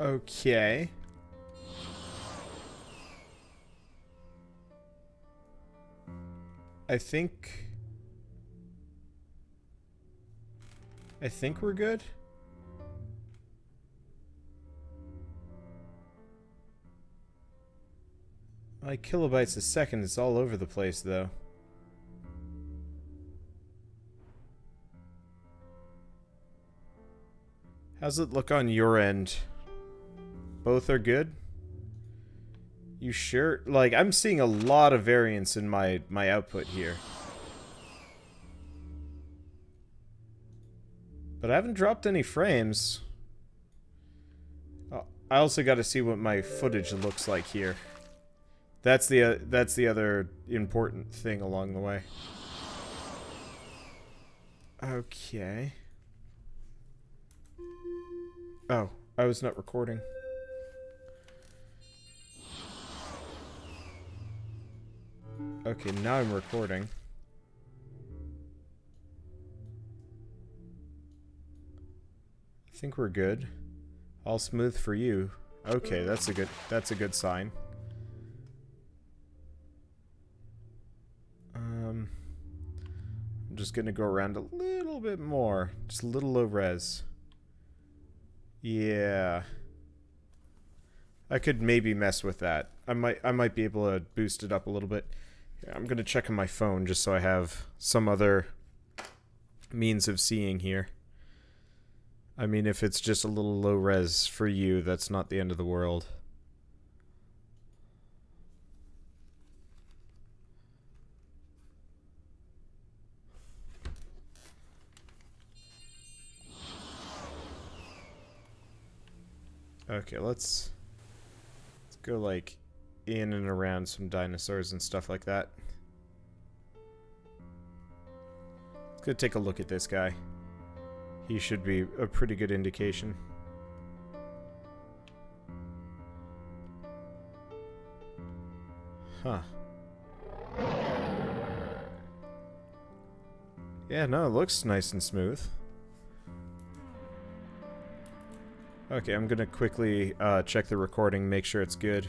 Okay. I think we're good. My kilobytes a second is all over the place, though. How's it look on your end? Both are good? You sure? Like, I'm seeing a lot of variance in my output here. But I haven't dropped any frames. Oh, I also got to see what my footage looks like here. That's the other important thing along the way. Okay. Oh, I was not recording. Okay, now I'm recording. I think we're good. All smooth for you. Okay, that's a good sign. I'm just gonna go around a little bit more. Just a little low res. Yeah. I could maybe mess with that. I might be able to boost it up a little bit. Here, I'm gonna check on my phone just so I have some other means of seeing here. I mean, if it's just a little low res for you, that's not the end of the world. Okay, let's go like in and around some dinosaurs and stuff like that. Let's go take a look at this guy. He should be a pretty good indication. Huh. Yeah, no, it looks nice and smooth. Okay, I'm gonna quickly check the recording, make sure it's good.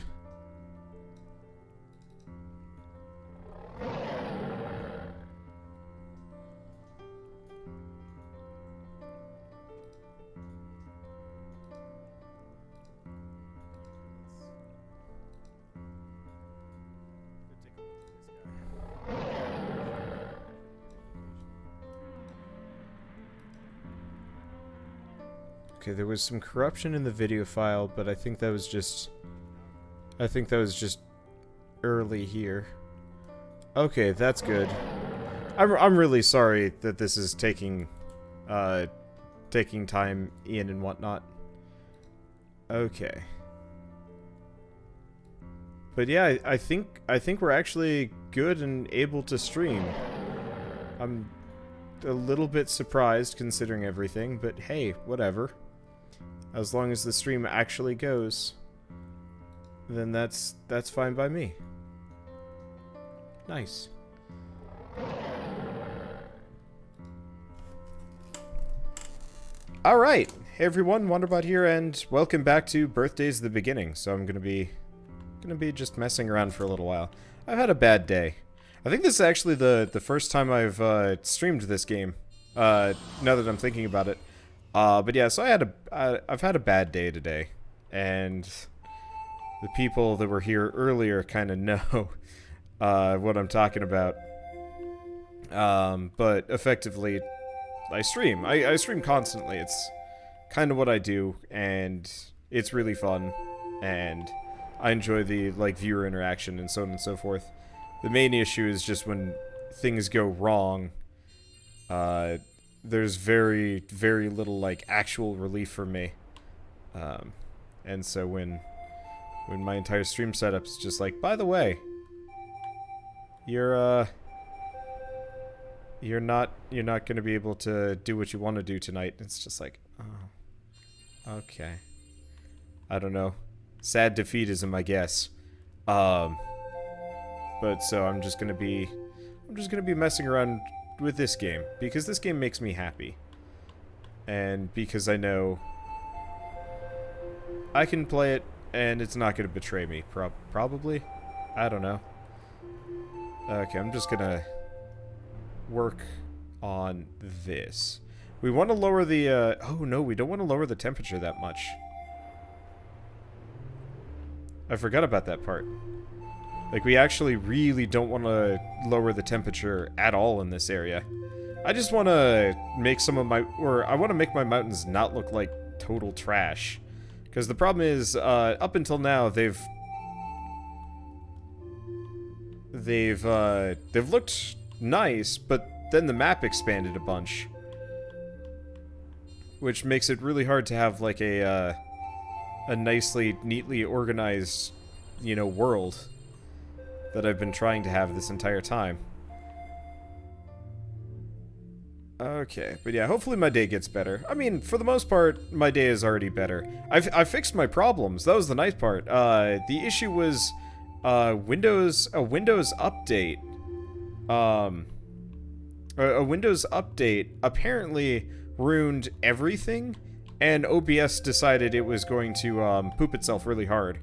Okay, there was some corruption in the video file, but I think that was just early here. Okay, that's good. I'm really sorry that this is taking time in and whatnot. Okay. But yeah, I think we're actually good and able to stream. I'm a little bit surprised considering everything, but hey, whatever. As long as the stream actually goes, then that's fine by me. Nice. Alright, hey everyone, Wonderbot here, and welcome back to Birthday's the Beginning. So I'm gonna be just messing around for a little while. I've had a bad day. I think this is actually the first time I've streamed this game, now that I'm thinking about it. But yeah, so I've had a bad day today, and the people that were here earlier kind of know what I'm talking about. But effectively, I stream. I stream constantly. It's kind of what I do, and it's really fun, and I enjoy the viewer interaction and so on and so forth. The main issue is just when things go wrong. There's very, very little, actual relief for me. And so when my entire stream setup's just like, by the way, you're not gonna be able to do what you want to do tonight. It's just like, oh, okay. I don't know. Sad defeatism, I guess. But so I'm just gonna be messing around with this game, because this game makes me happy, and because I know I can play it, and it's not going to betray me. Probably? I don't know. Okay, I'm just gonna work on this. We want to lower the, oh no, we don't want to lower the temperature that much. I forgot about that part. Like, we actually really don't want to lower the temperature at all in this area. I just want to make some of my, or I want to make my mountains not look like total trash. Because the problem is, up until now, they've looked nice, but then the map expanded a bunch. Which makes it really hard to have, like, a nicely, neatly organized, you know, world that I've been trying to have this entire time. Okay, but yeah, hopefully my day gets better. I mean, for the most part, my day is already better. I fixed my problems. That was the nice part. The issue was a Windows update. A Windows update apparently ruined everything, and OBS decided it was going to poop itself really hard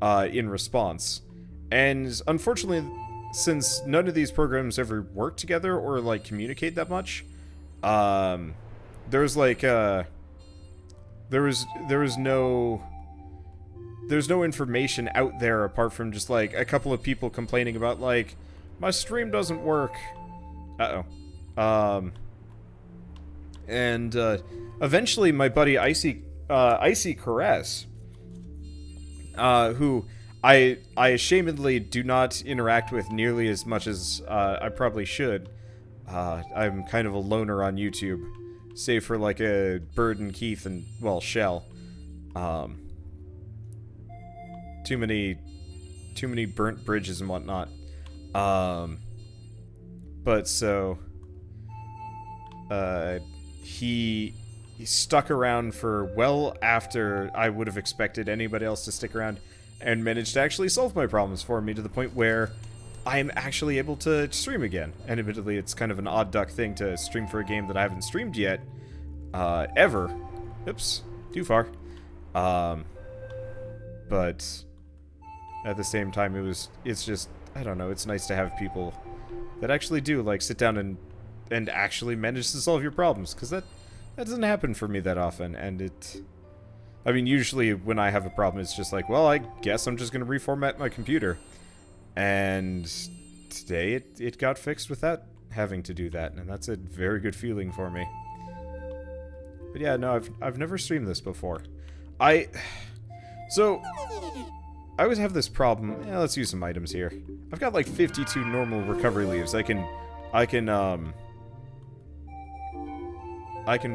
in response. And unfortunately, since none of these programs ever work together or like communicate that much, there's like there's no information out there apart from just like a couple of people complaining about like my stream doesn't work. And eventually my buddy Icy Caress, who I ashamedly do not interact with nearly as much as I probably should. I'm kind of a loner on YouTube, save for like a Bird and Keith and, well, Shell. Too many burnt bridges and whatnot. But so he stuck around for well after I would have expected anybody else to stick around, and managed to actually solve my problems for me to the point where I am actually able to stream again. And admittedly, it's kind of an odd duck thing to stream for a game that I haven't streamed yet, ever. Oops, too far. But at the same time, it's just, I don't know, it's nice to have people that actually do, like, sit down and actually manage to solve your problems, because that doesn't happen for me that often, and I mean, usually when I have a problem, it's just like, well, I guess I'm just going to reformat my computer. And today it got fixed without having to do that, and that's a very good feeling for me. But yeah, no, I've never streamed this before. So I always have this problem. Yeah, let's use some items here. I've got like 52 normal recovery leaves. I can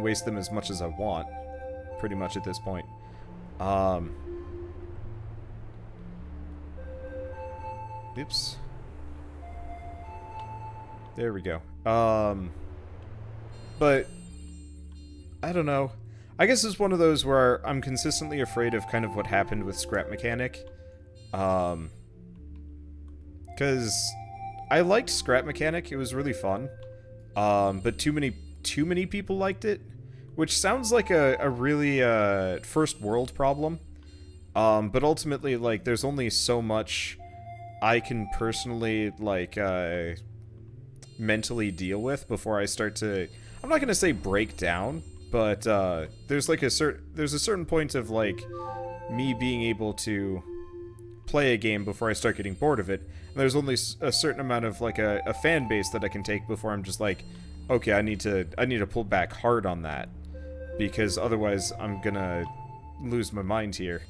waste them as much as I want, pretty much at this point. Oops. There we go. But I don't know. I guess it's one of those where I'm consistently afraid of kind of what happened with Scrap Mechanic. Because I liked Scrap Mechanic. It was really fun. But too many people liked it, which sounds like a really first world problem. But ultimately, like, there's only so much I can personally, like, mentally deal with before I start to, I'm not gonna say break down, but there's like a certain point of like me being able to play a game before I start getting bored of it. And there's only a certain amount of like a fan base that I can take before I'm just like, okay, I need to pull back hard on that, because otherwise I'm gonna lose my mind here.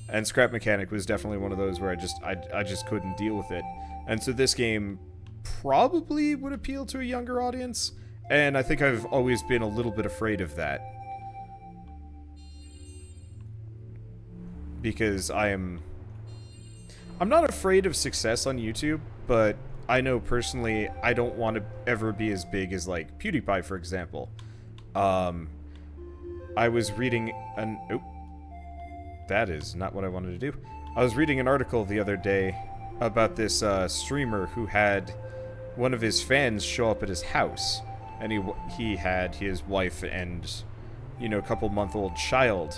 And Scrap Mechanic was definitely one of those where I just couldn't deal with it. And so this game probably would appeal to a younger audience, and I think I've always been a little bit afraid of that. Because I'm not afraid of success on YouTube, but I know personally I don't want to ever be as big as, like, PewDiePie, for example. I was reading an... Oop. That is not what I wanted to do. I was reading an article the other day about this streamer who had one of his fans show up at his house, and he had his wife and, you know, a couple-month-old child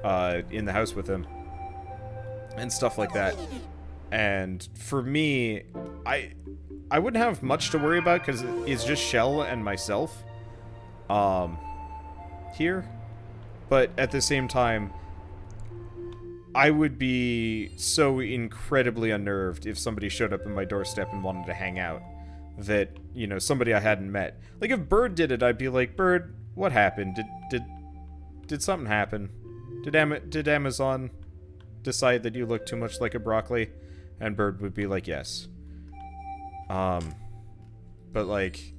in the house with him and stuff like that. And for me, I wouldn't have much to worry about because it's just Shell and myself here. But at the same time, I would be so incredibly unnerved if somebody showed up at my doorstep and wanted to hang out. That, you know, somebody I hadn't met. Like, if Bird did it, I'd be like, Bird, what happened? Did something happen? Did Amazon decide that you look too much like a broccoli? And Bird would be like, yes. But, like,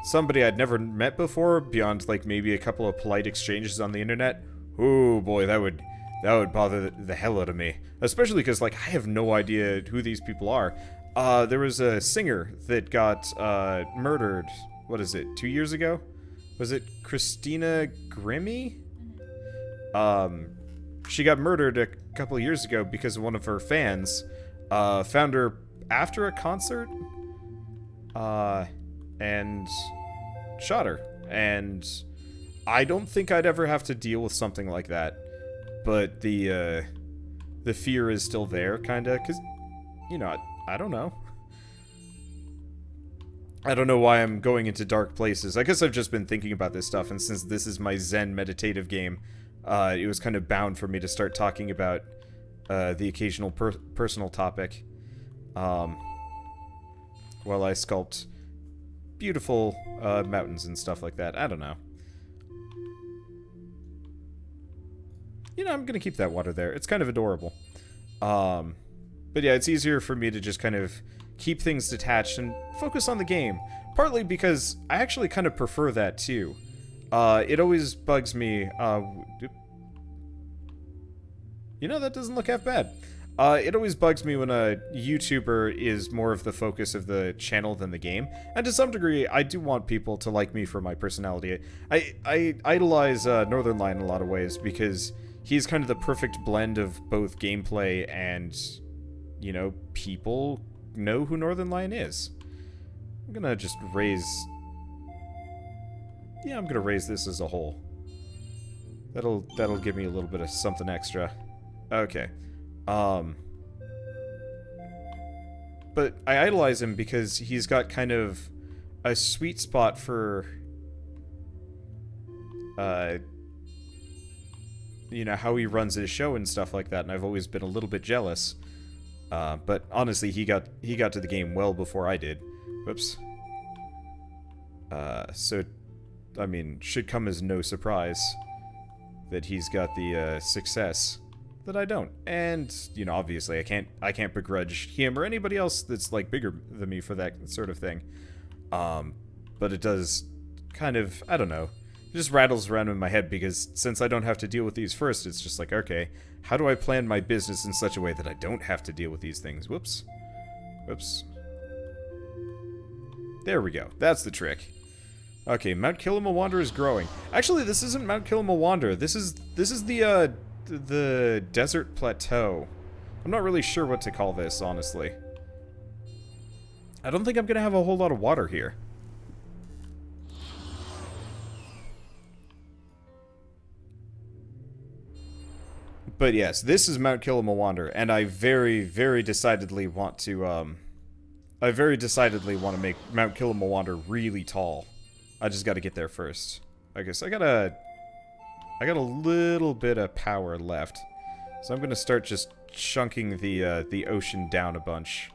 somebody I'd never met before, beyond, like, maybe a couple of polite exchanges on the internet, oh boy, that would bother the hell out of me. Especially because, like, I have no idea who these people are. There was a singer that got, murdered, what is it, 2 years ago? Was it Christina Grimmie? She got murdered a couple of years ago because one of her fans, found her after a concert, and shot her. And I don't think I'd ever have to deal with something like that. But the fear is still there, kinda, because, you know, I don't know. I don't know why I'm going into dark places. I guess I've just been thinking about this stuff, and since this is my Zen meditative game, it was kind of bound for me to start talking about the occasional personal topic while I sculpt beautiful mountains and stuff like that. I don't know. You know, I'm gonna keep that water there. It's kind of adorable. But yeah, it's easier for me to just kind of keep things detached and focus on the game. Partly because I actually kind of prefer that too. It always bugs me. You know, that doesn't look half bad. It always bugs me when a YouTuber is more of the focus of the channel than the game. And to some degree, I do want people to like me for my personality. I idolize Northernlion in a lot of ways because he's kind of the perfect blend of both gameplay and, you know, people know who Northernlion is. I'm gonna just raise... Yeah, I'm gonna raise this as a whole. That'll give me a little bit of something extra. Okay. But I idolize him because he's got kind of a sweet spot for, you know, how he runs his show and stuff like that, and I've always been a little bit jealous. But honestly, he got to the game well before I did. Whoops. So, I mean, should come as no surprise that he's got the, success that I don't. And, you know, obviously I can't begrudge him or anybody else that's, like, bigger than me for that sort of thing. But it does kind of, I don't know, it just rattles around in my head because since I don't have to deal with these first, it's just like, okay, how do I plan my business in such a way that I don't have to deal with these things? Whoops. Whoops. There we go. That's the trick. Okay, Mount Kilimawanda is growing. Actually, this isn't Mount Kilimawanda. This is the desert plateau. I'm not really sure what to call this, honestly. I don't think I'm gonna have a whole lot of water here. But yes, this is Mount Kilimawanda, and I very, very decidedly want to, make Mount Kilimawanda really tall. I just gotta get there first. I guess I got a little bit of power left. So I'm gonna start just chunking the ocean down a bunch.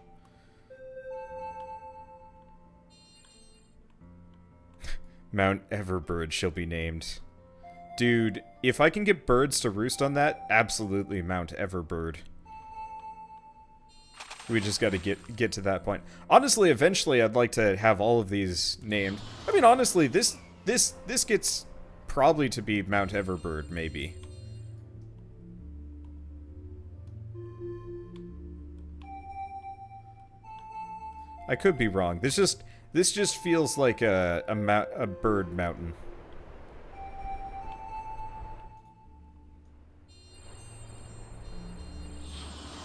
Mount Everbird shall be named. Dude, if I can get birds to roost on that, absolutely Mount Everbird. We just gotta get to that point. Honestly, eventually I'd like to have all of these named. I mean, honestly, this gets probably to be Mount Everbird, maybe. I could be wrong. This just feels like a bird mountain.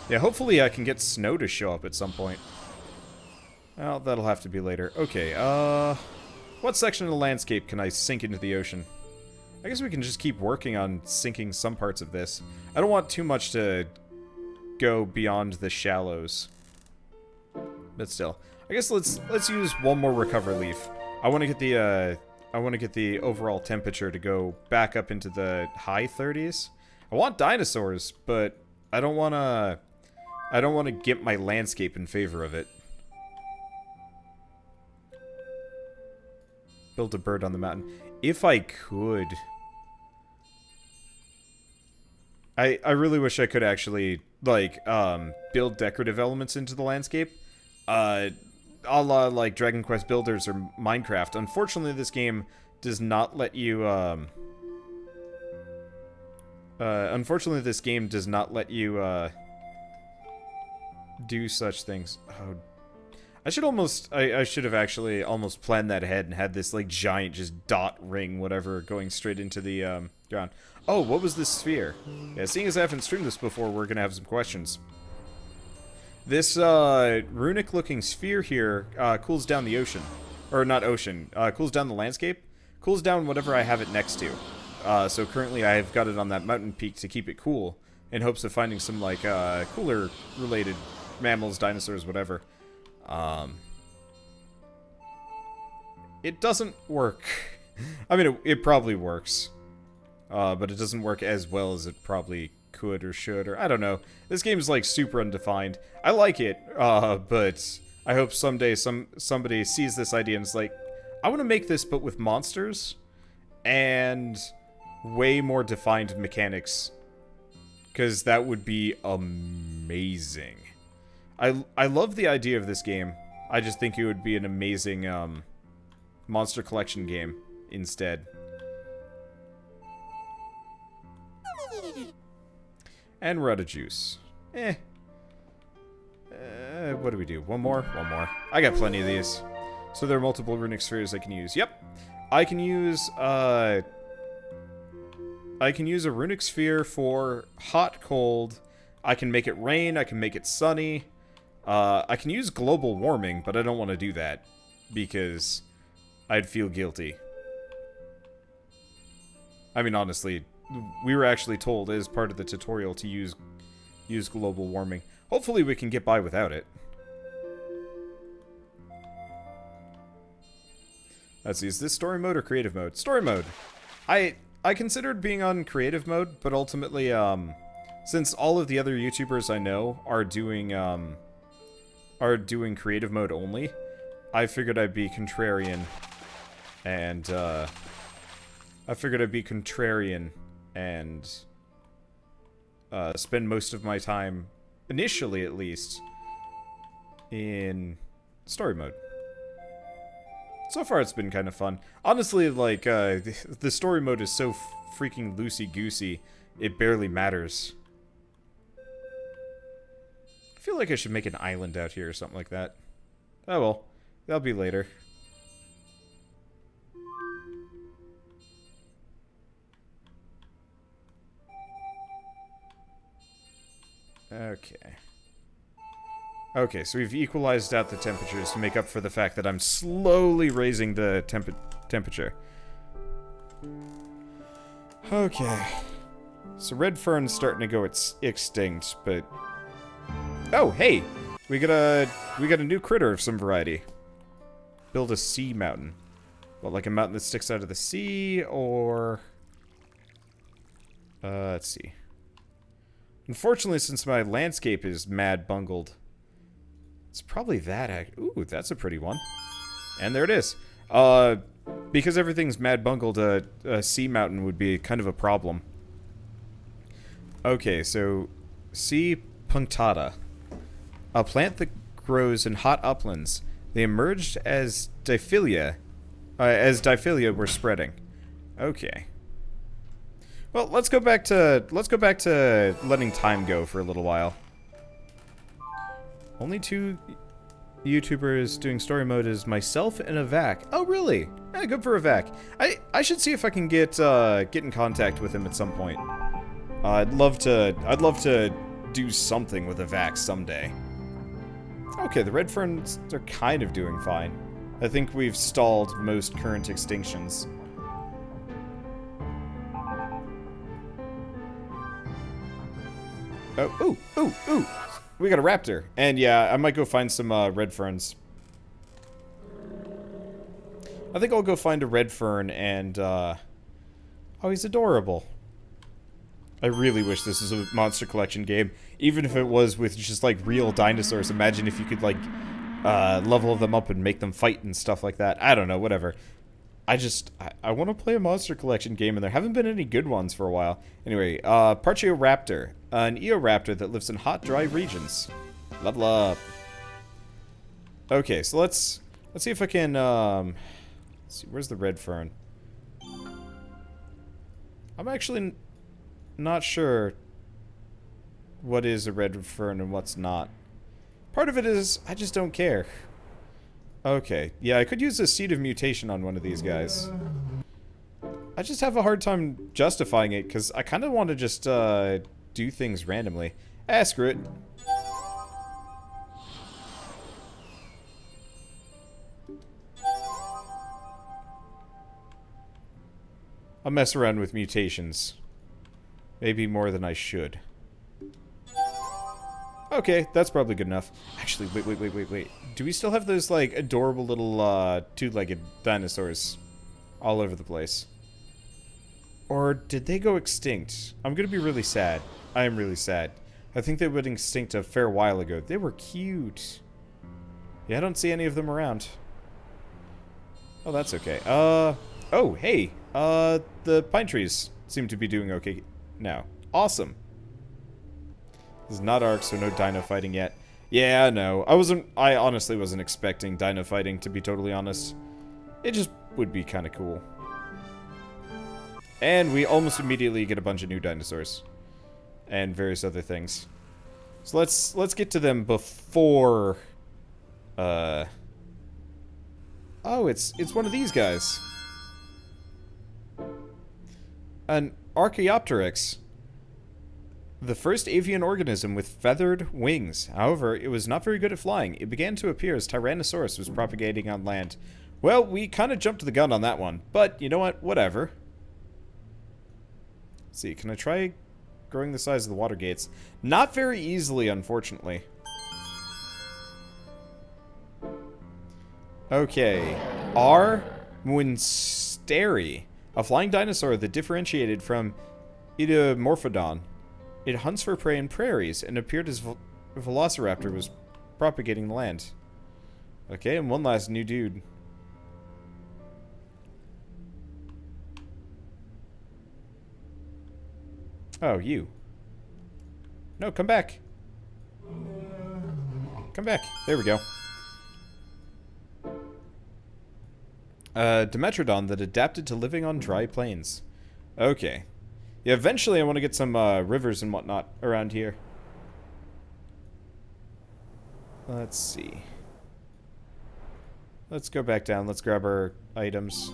Yeah, hopefully I can get snow to show up at some point. Well, that'll have to be later. Okay, what section of the landscape can I sink into the ocean? I guess we can just keep working on sinking some parts of this. I don't want too much to go beyond the shallows. But still. I guess let's use one more recover leaf. I want to get the overall temperature to go back up into the high 30s. I want dinosaurs, but I don't want to get my landscape in favor of it. Build a bird on the mountain. If I could. I really wish I could actually, like, build decorative elements into the landscape. A la, like, Dragon Quest Builders or Minecraft. Unfortunately, this game does not let you, do such things. Oh, I should have actually almost planned that ahead and had this, like, giant just dot ring, whatever, going straight into the, ground. Oh, what was this sphere? Yeah, seeing as I haven't streamed this before, we're gonna have some questions. This, runic-looking sphere here, cools down the ocean. Or, not ocean. Cools down the landscape. Cools down whatever I have it next to. So currently I've got it on that mountain peak to keep it cool, in hopes of finding some, like, cooler-related mammals, dinosaurs, whatever. It doesn't work. I mean, it probably works. But it doesn't work as well as it probably could or should, or I don't know. This game is, like, super undefined. I like it, but I hope someday somebody sees this idea and is like, I want to make this but with monsters and way more defined mechanics, because that would be amazing. I love the idea of this game. I just think it would be an amazing monster collection game instead. And we're out of juice. What do we do? One more? One more. I got plenty of these. So there are multiple runic spheres I can use. Yep. I can use a runic sphere for hot, cold. I can make it rain. I can make it sunny. I can use global warming, but I don't want to do that because I'd feel guilty. I mean, honestly, we were actually told as part of the tutorial to use global warming. Hopefully we can get by without it. Let's see, is this story mode or creative mode? Story mode. I considered being on creative mode, but ultimately, since all of the other YouTubers I know are doing creative mode only, I figured I'd be contrarian and spend most of my time, initially at least, in story mode. So far it's been kind of fun. Honestly, like, the story mode is so freaking loosey-goosey, it barely matters. I feel like I should make an island out here or something like that. Oh well, that'll be later. Okay. Okay, so we've equalized out the temperatures to make up for the fact that I'm slowly raising the temperature. Okay. So red fern's starting to go extinct, but... Oh, hey! We got a new critter of some variety. Build a sea mountain. What, like a mountain that sticks out of the sea, or... let's see. Unfortunately, since my landscape is mad bungled, it's probably that. Ooh, that's a pretty one. And there it is. Because everything's mad bungled, a sea mountain would be kind of a problem. Okay, so sea punctata. A plant that grows in hot uplands. They emerged as diphylia were spreading. Okay. Well, let's go back to letting time go for a little while. Only 2 YouTubers doing story mode is myself and Avac. Oh, really? Yeah, good for Avac. I should see if I can get in contact with him at some point. I'd love to do something with Avac someday. Okay, the red ferns are kind of doing fine. I think we've stalled most current extinctions. Oh, ooh. We got a raptor. And yeah, I might go find some red ferns. I think I'll go find a red fern and, oh, he's adorable. I really wish this was a monster collection game. Even if it was with just, like, real dinosaurs. Imagine if you could, like, level them up and make them fight and stuff like that. I don't know, whatever. I want to play a monster collection game, and there haven't been any good ones for a while. Anyway, Parcheoraptor. An Eoraptor that lives in hot, dry regions. Level up. Okay, so let's see if I can, let's see, where's the red fern? I'm actually not sure what is a red fern and what's not. Part of it is, I just don't care. Okay, yeah, I could use a seed of mutation on one of these guys. I just have a hard time justifying it, because I kind of want to just, do things randomly. Ah, screw it. I'll mess around with mutations. Maybe more than I should. Okay, that's probably good enough. Actually, wait. Do we still have those, like, adorable little, two-legged dinosaurs all over the place? Or did they go extinct? I'm gonna be really sad. I am really sad. I think they went extinct a fair while ago. They were cute. Yeah, I don't see any of them around. Oh, that's okay. Oh, hey. The pine trees seem to be doing okay now. Awesome. This is not Ark, so no dino fighting yet. Yeah, no. I honestly wasn't expecting dino fighting, to be totally honest. It just would be kind of cool. And we almost immediately get a bunch of new dinosaurs. And various other things. So let's get to them before... Oh, it's one of these guys. An Archaeopteryx. The first avian organism with feathered wings. However, it was not very good at flying. It began to appear as Tyrannosaurus was propagating on land. Well, we kind of jumped the gun on that one. But, you know what? Whatever. Let's see, can I try growing the size of the water gates? Not very easily, unfortunately. Okay. R. Muensteri. A flying dinosaur that differentiated from Idiomorphodon. It hunts for prey in prairies and appeared as Velociraptor was propagating the land. Okay, and one last new dude. Oh, you. No, come back. Come back. There we go. Dimetrodon that adapted to living on dry plains. Okay. Yeah, eventually I want to get some rivers and whatnot around here. Let's see. Let's go back down. Let's grab our items.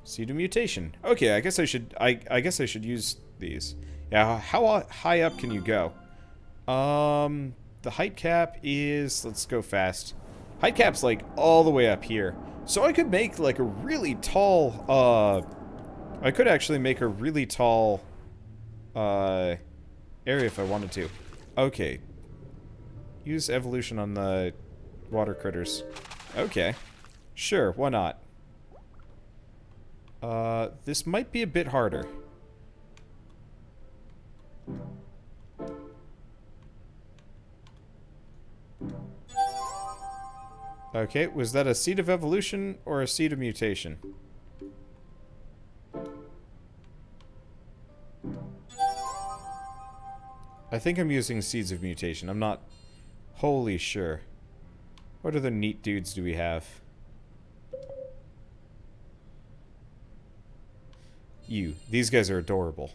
Seed of mutation. Okay, I guess I should. I guess I should use these. Yeah, how high up can you go? The height cap is. Let's go fast. Height cap's like all the way up here, so I could make like a really tall. I could actually make a really tall area if I wanted to. Okay. Use evolution on the water critters. Okay. Sure, why not? This might be a bit harder. Okay, was that a seed of evolution or a seed of mutation? I think I'm using seeds of mutation. I'm not wholly sure. What other neat dudes do we have? You. These guys are adorable.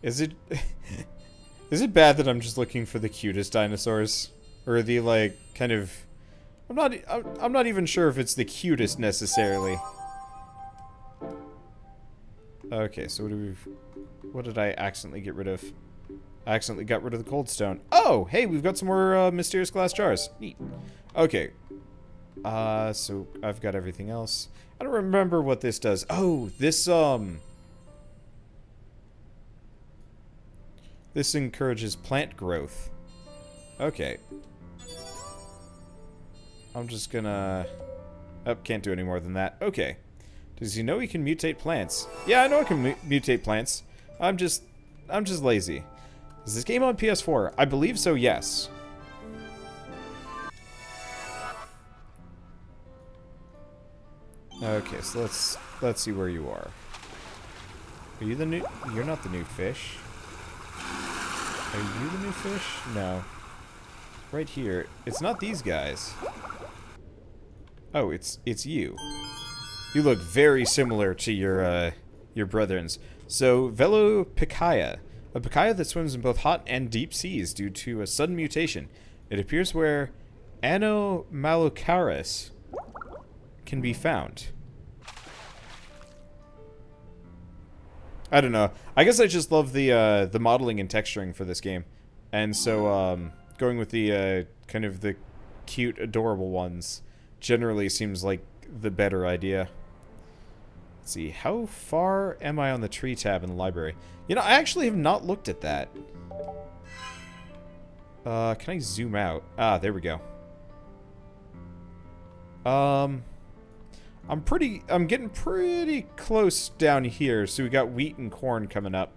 Is it... is it bad that I'm just looking for the cutest dinosaurs? Or the, like, kind of... I'm not even sure if it's the cutest, necessarily. Okay, so what did I accidentally get rid of? I accidentally got rid of the cold stone. Oh, hey, we've got some more mysterious glass jars. Neat. Okay. So I've got everything else. I don't remember what this does. Oh, this encourages plant growth. Okay. I'm just gonna... Oh, can't do any more than that. Okay. Does he know he can mutate plants? Yeah, I know I can mutate plants. I'm just lazy. Is this game on PS4? I believe so, yes. Okay, so let's see where you are. Are you the new... You're not the new fish. Are you the new fish? No. Right here. It's not these guys. Oh, it's you. You look very similar to your brethrens. So, Velopicaya. A picaya that swims in both hot and deep seas due to a sudden mutation. It appears where Anomalocaris can be found. I don't know. I guess I just love the modeling and texturing for this game. And so, going with the, kind of the cute, adorable ones generally seems like the better idea. Let's see, how far am I on the tree tab in the library? You know, I actually have not looked at that. Can I zoom out? Ah, there we go. I'm getting pretty close down here, so we got wheat and corn coming up.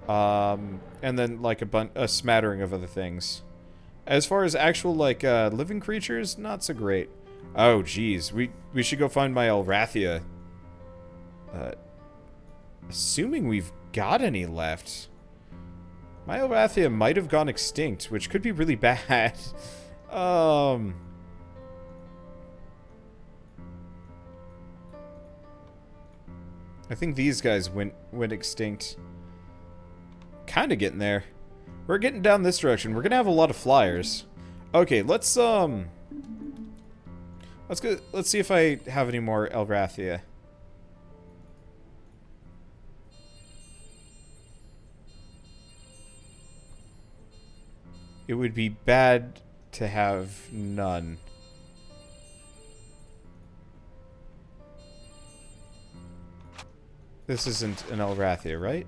And then, like, a smattering of other things. As far as actual, like, living creatures, not so great. Oh, geez, we should go find my Elrathia. Assuming we've got any left. My Elrathia might have gone extinct, which could be really bad. I think these guys went extinct. Kinda getting there. We're getting down this direction. We're gonna have a lot of flyers. Okay, let's go. Let's see if I have any more Elrathia. It would be bad to have none. This isn't an Elrathia, right?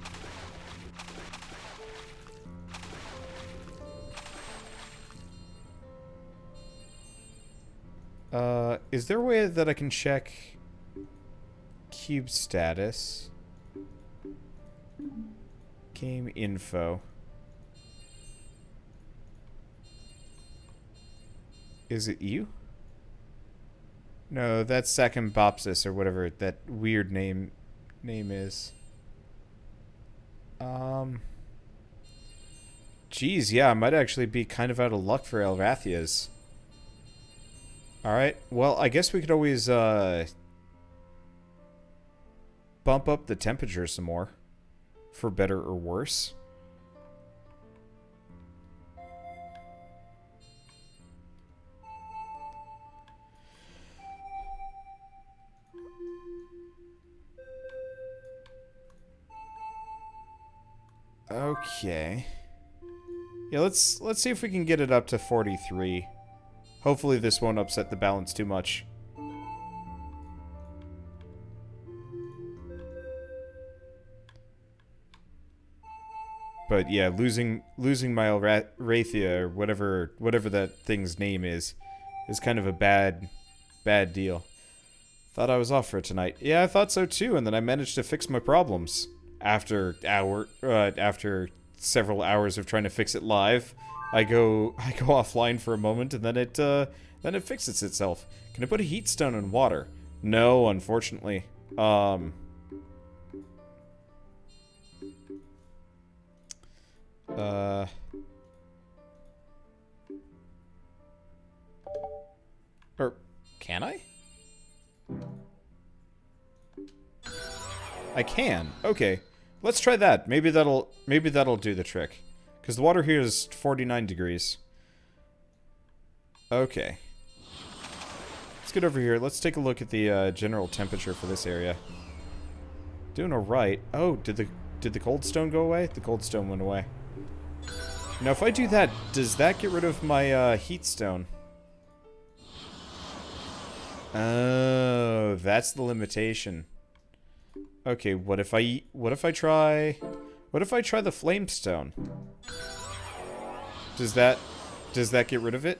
Is there a way that I can check cube status? Game info. Is it you? No, that's Sakimbopsis or whatever that weird name is. Geez, yeah, I might actually be kind of out of luck for Elrathias. Alright, well, I guess we could always, bump up the temperature some more. For better or worse. Okay. Yeah, let's see if we can get it up to 43. Hopefully this won't upset the balance too much. But yeah, losing my Elrathia or whatever that thing's name is kind of a bad deal. Thought I was off for tonight. Yeah, I thought so too, and then I managed to fix my problems. After several hours of trying to fix it live, I go offline for a moment, and then it fixes itself. Can I put a heat stone in water? No, unfortunately. Or can I? I can. Okay. Let's try that. Maybe that'll do the trick. Because the water here is 49 degrees. Okay. Let's get over here. Let's take a look at the general temperature for this area. Doing alright. Oh, did the cold stone go away? The cold stone went away. Now, if I do that, does that get rid of my heat stone? Oh, that's the limitation. Okay, what if I try the flamestone? Does that get rid of it?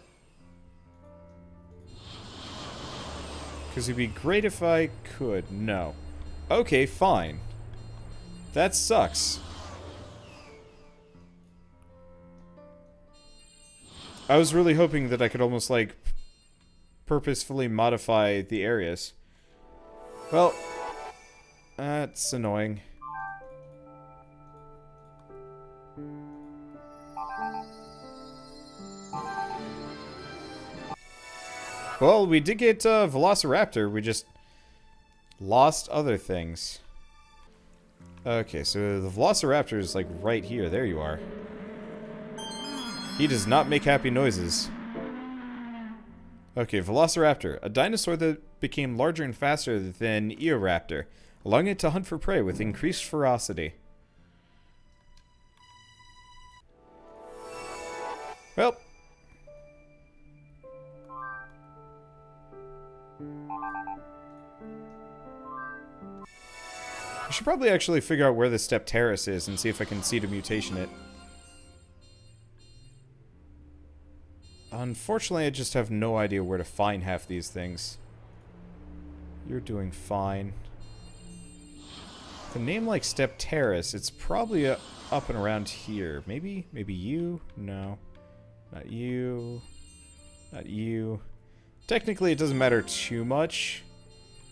Because it'd be great if I could. No. Okay, fine. That sucks. I was really hoping that I could almost, like, purposefully modify the areas. Well, that's annoying. Well, we did get Velociraptor. We just lost other things. Okay, so the Velociraptor is, like, right here. There you are. He does not make happy noises. Okay, Velociraptor. A dinosaur that became larger and faster than Eoraptor, allowing it to hunt for prey with increased ferocity. Well. I should probably actually figure out where the Stepterus is and see if I can seed a mutation it. Unfortunately, I just have no idea where to find half these things. You're doing fine. The name like Stepterus, it's probably up and around here. Maybe you? No. Not you. Not you. Technically, it doesn't matter too much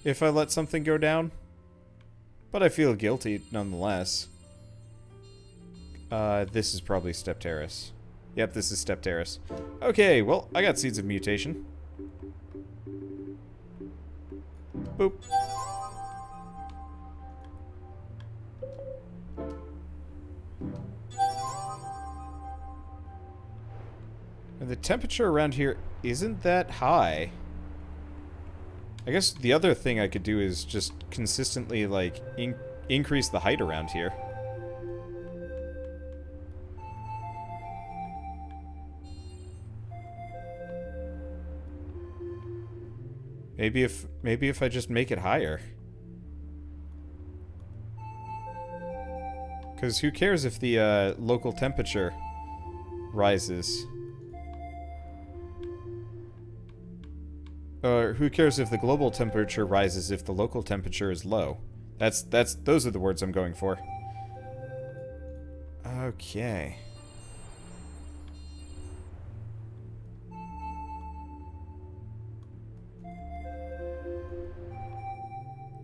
if I let something go down. But I feel guilty nonetheless. This is probably Stepterus. Yep, this is Stepterus. Okay, well, I got seeds of mutation. Boop. And the temperature around here isn't that high. I guess the other thing I could do is just consistently, like, increase the height around here. Maybe if I just make it higher. Because who cares if the local temperature rises? Or who cares if the global temperature rises if the local temperature is low? Those are the words I'm going for. Okay.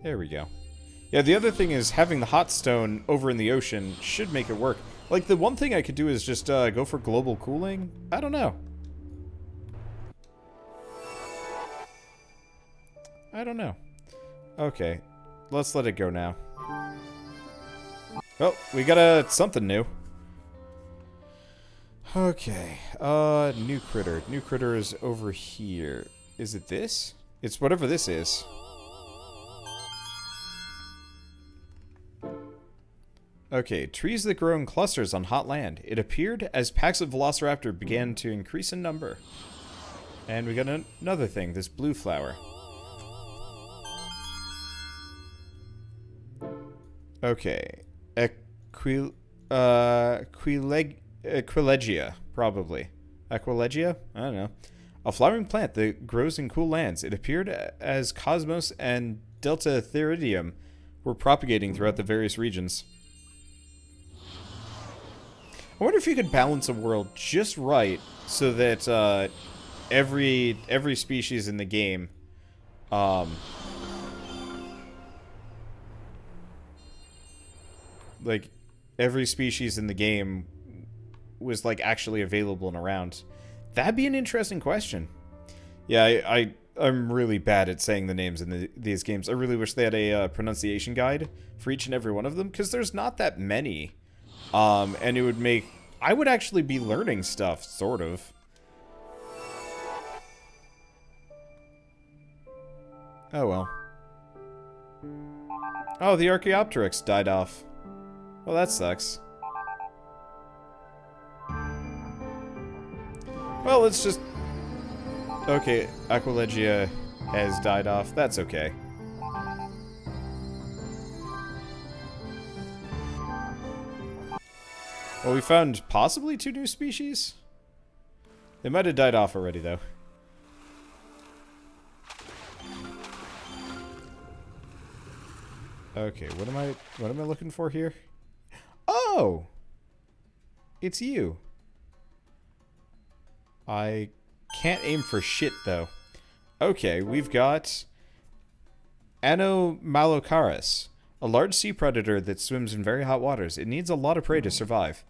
There we go. Yeah, the other thing is having the hot stone over in the ocean should make it work. Like, the one thing I could do is just go for global cooling. I don't know. I don't know. Okay. Let's let it go now. Oh, we got something new. Okay. New critter. New critter is over here. Is it this? It's whatever this is. Okay, trees that grow in clusters on hot land. It appeared as packs of Velociraptor began to increase in number. And we got another thing, this blue flower. Okay. Aquilegia, probably. Aquilegia? I don't know. A flowering plant that grows in cool lands. It appeared as Cosmos and Delta Theridium were propagating throughout the various regions. I wonder if you could balance a world just right so that every species in the game like every species in the game was like actually available and around. That'd be an interesting question. Yeah, I'm really bad at saying the names in these games. I really wish they had a pronunciation guide for each and every one of them, because there's not that many. And it would make... I would actually be learning stuff, sort of. Oh, well. Oh, the Archaeopteryx died off. Well, that sucks. Well, let's just... Okay, Aquilegia has died off. That's okay. Well, we found possibly 2 new species. They might have died off already, though. Okay, what am I looking for here? Oh! It's you. I can't aim for shit, though. Okay, we've got Anomalocaris, a large sea predator that swims in very hot waters. It needs a lot of prey to survive.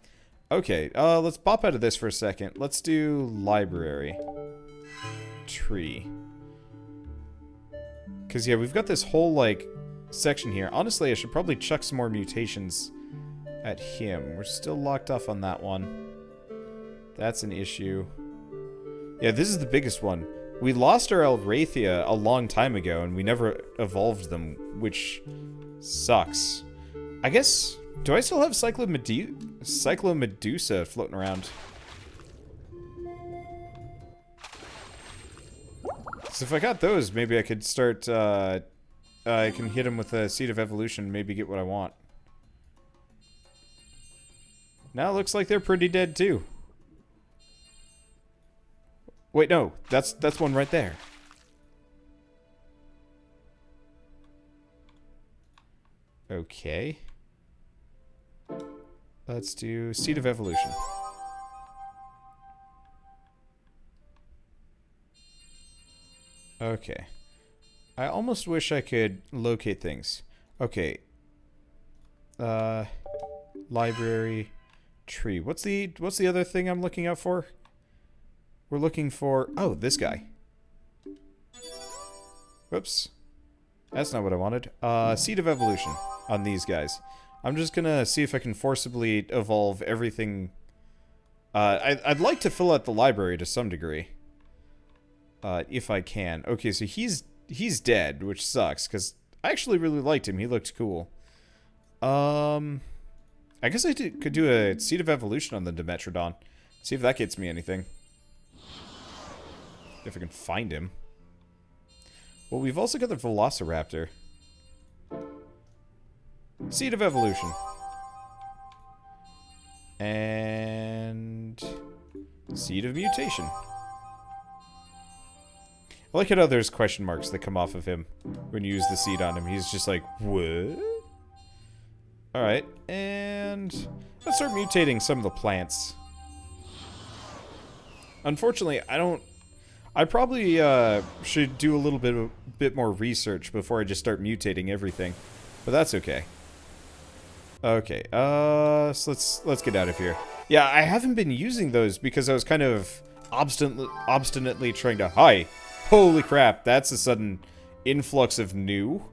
Okay, let's pop out of this for a second. Let's do library. Tree. Because, yeah, we've got this whole, like, section here. Honestly, I should probably chuck some more mutations at him. We're still locked off on that one. That's an issue. Yeah, this is the biggest one. We lost our Elrathia a long time ago, and we never evolved them, which sucks. I guess... Do I still have Cyclomedusa floating around? So if I got those, maybe I could start, I can hit him with a Seed of Evolution, maybe get what I want. Now it looks like they're pretty dead, too. Wait, no. That's one right there. Okay. Let's do Seed of Evolution. Okay. I almost wish I could locate things. Okay. Library, tree. What's the other thing I'm looking out for? We're looking for... Oh, this guy. Whoops. That's not what I wanted. Seed of Evolution on these guys. I'm just gonna see if I can forcibly evolve everything. I'd like to fill out the library to some degree. If I can. Okay, so he's dead, which sucks, because I actually really liked him. He looked cool. I guess I could do a Seed of Evolution on the Dimetrodon. See if that gets me anything. If I can find him. Well, we've also got the Velociraptor. Seed of Evolution. And... Seed of Mutation. I like how there's question marks that come off of him when you use the seed on him. He's just like, what? Alright, and... let's start mutating some of the plants. Unfortunately, I probably should do a little bit more research before I just start mutating everything. But that's okay. Okay, so let's get out of here. Yeah, I haven't been using those because I was kind of obstinately trying to... Hi! Holy crap, that's a sudden influx of new.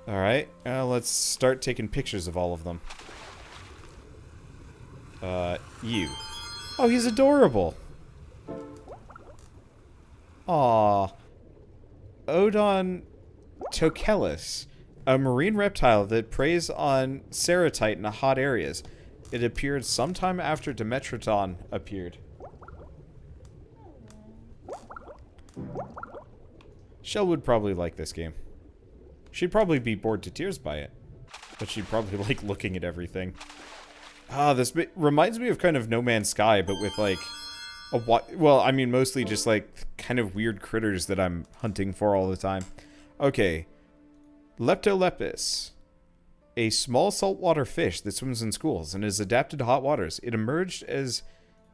Alright, let's start taking pictures of all of them. You. Oh, he's adorable! Aww. Odon Tokelis, a marine reptile that preys on ceratite in hot areas. It appeared sometime after Dimetrodon appeared. Shell would probably like this game. She'd probably be bored to tears by it. But she'd probably like looking at everything. Ah, this bit reminds me of kind of No Man's Sky, but with like... well, I mean, mostly just like kind of weird critters that I'm hunting for all the time. Okay. Leptolepis. A small saltwater fish that swims in schools and is adapted to hot waters. It emerged as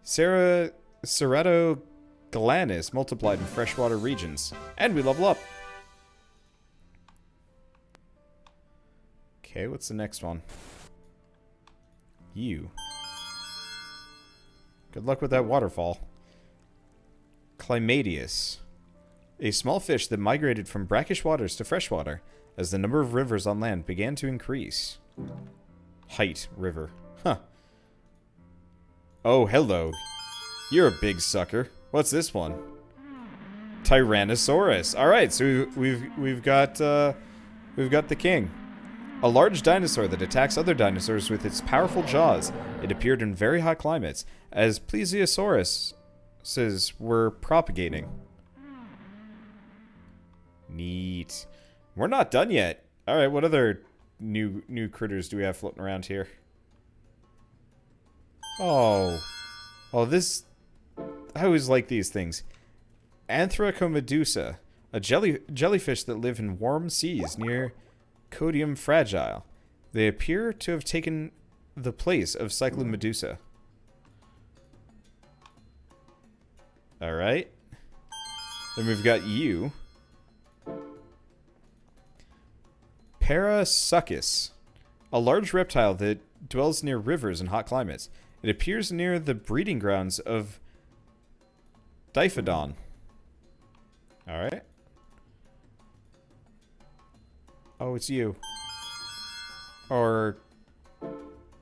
Ceratogalanis multiplied in freshwater regions. And we level up. Okay, what's the next one? You. Good luck with that waterfall. Climadius. A small fish that migrated from brackish waters to freshwater as the number of rivers on land began to increase. Height River. Huh. Oh, hello. You're a big sucker. What's this one? Tyrannosaurus. Alright, so we've got the king. A large dinosaur that attacks other dinosaurs with its powerful jaws. It appeared in very hot climates, as plesiosauruses were propagating. Neat. We're not done yet. Alright, what other new critters do we have floating around here? Oh. Oh, this... I always like these things. Anthracomedusa. A jellyfish that live in warm seas near Codium fragile. They appear to have taken the place of Cyclomedusa. Alright. Then we've got you. Parasuchus. A large reptile that dwells near rivers and hot climates. It appears near the breeding grounds of Diphodon. Alright. Oh, it's you. Or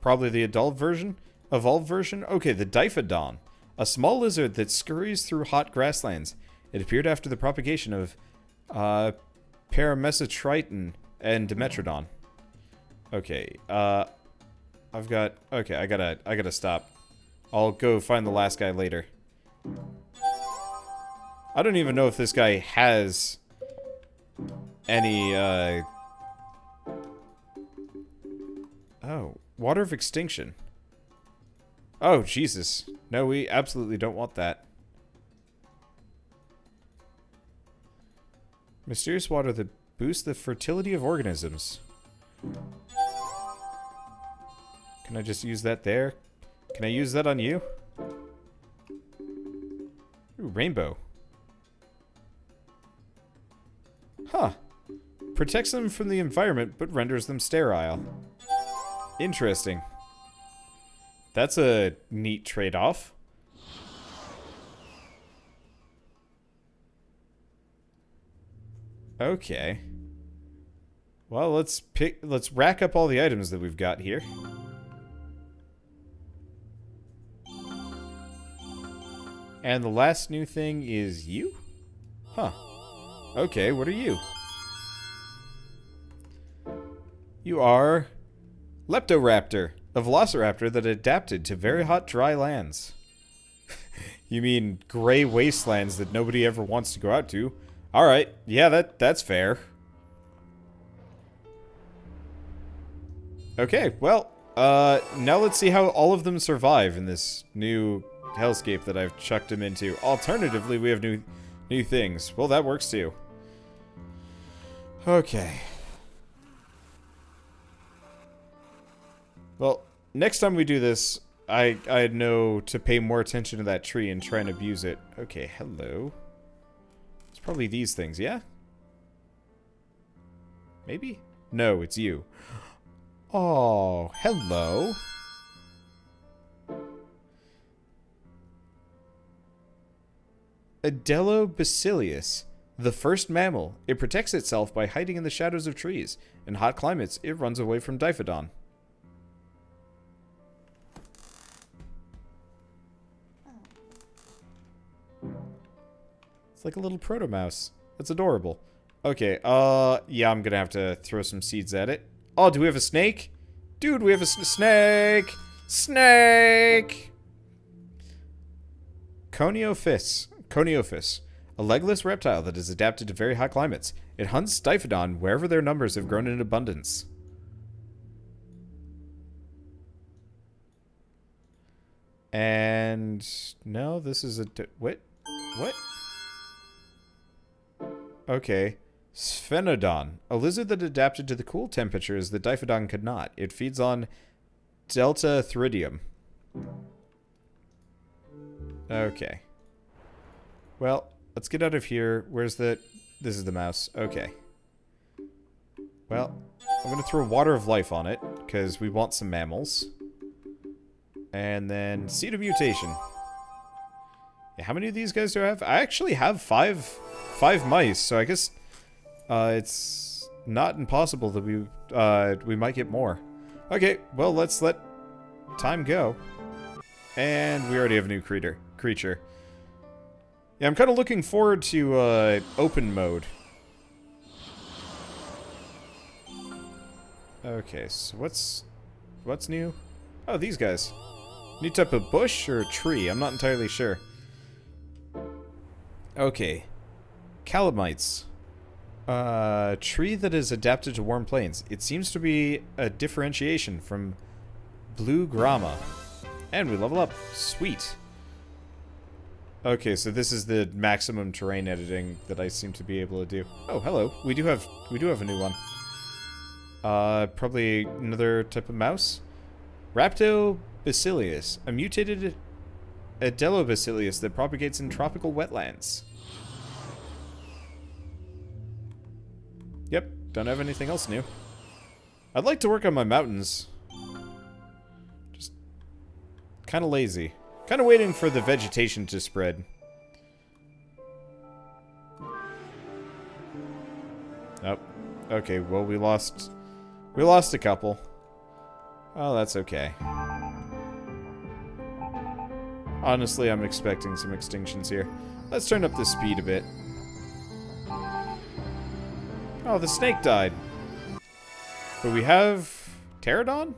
probably the adult version? Evolved version? Okay, the Diphodon. A small lizard that scurries through hot grasslands. It appeared after the propagation of Paramesotriton and Dimetrodon. Okay, I've got... Okay, I gotta stop. I'll go find the last guy later. I don't even know if this guy has any, Oh, Water of Extinction. Oh, Jesus. No, we absolutely don't want that. Mysterious water that boosts the fertility of organisms. Can I just use that there? Can I use that on you? Ooh, rainbow. Huh. Protects them from the environment, but renders them sterile. Interesting. That's a neat trade-off. Okay. Well, let's rack up all the items that we've got here. And the last new thing is you? Huh. Okay, what are you? You are Leptoraptor, a velociraptor that adapted to very hot, dry lands. You mean gray wastelands that nobody ever wants to go out to? Alright, yeah, that's fair. Okay, well, now let's see how all of them survive in this new hellscape that I've chucked them into. Alternatively, we have new things. Well, that works too. Okay. Well, next time we do this, I know to pay more attention to that tree and try and abuse it. Okay, hello. It's probably these things, yeah? Maybe? No, it's you. Oh, hello. Adelobacillus, the first mammal. It protects itself by hiding in the shadows of trees. In hot climates, it runs away from Diphodon. It's like a little proto-mouse. That's adorable. Okay, yeah, I'm gonna have to throw some seeds at it. Oh, do we have a snake? Dude, we have a snake! Snake! Coniophis. A legless reptile that is adapted to very hot climates. It hunts Diphodon wherever their numbers have grown in abundance. And... no, this is a... what? What? Okay. Sphenodon. A lizard that adapted to the cool temperatures that Diphodon could not. It feeds on Delta Theridium. Okay. Well, let's get out of here. Where's the... this is the mouse. Okay. Well, I'm going to throw Water of Life on it, because we want some mammals. And then Seed of Mutation. Yeah, how many of these guys do I have? I actually have five mice, so I guess it's not impossible that we might get more. Okay, well, let's let time go. And we already have a new creature. Yeah, I'm kind of looking forward to open mode. Okay, so what's new? Oh, these guys. New type of bush or tree? I'm not entirely sure. Okay. Calamites. Tree that is adapted to warm plains. It seems to be a differentiation from blue grama. And we level up. Sweet. Okay, so this is the maximum terrain editing that I seem to be able to do. Oh, hello. We do have a new one. Probably another type of mouse. Rhabdobacillus, a mutated Adelobacillus that propagates in tropical wetlands. Yep, don't have anything else new. I'd like to work on my mountains. Just kind of lazy. Kind of waiting for the vegetation to spread. Oh, okay, well we lost a couple. Oh, that's okay. Honestly, I'm expecting some extinctions here. Let's turn up the speed a bit. Oh, the snake died. But we have Pterodon?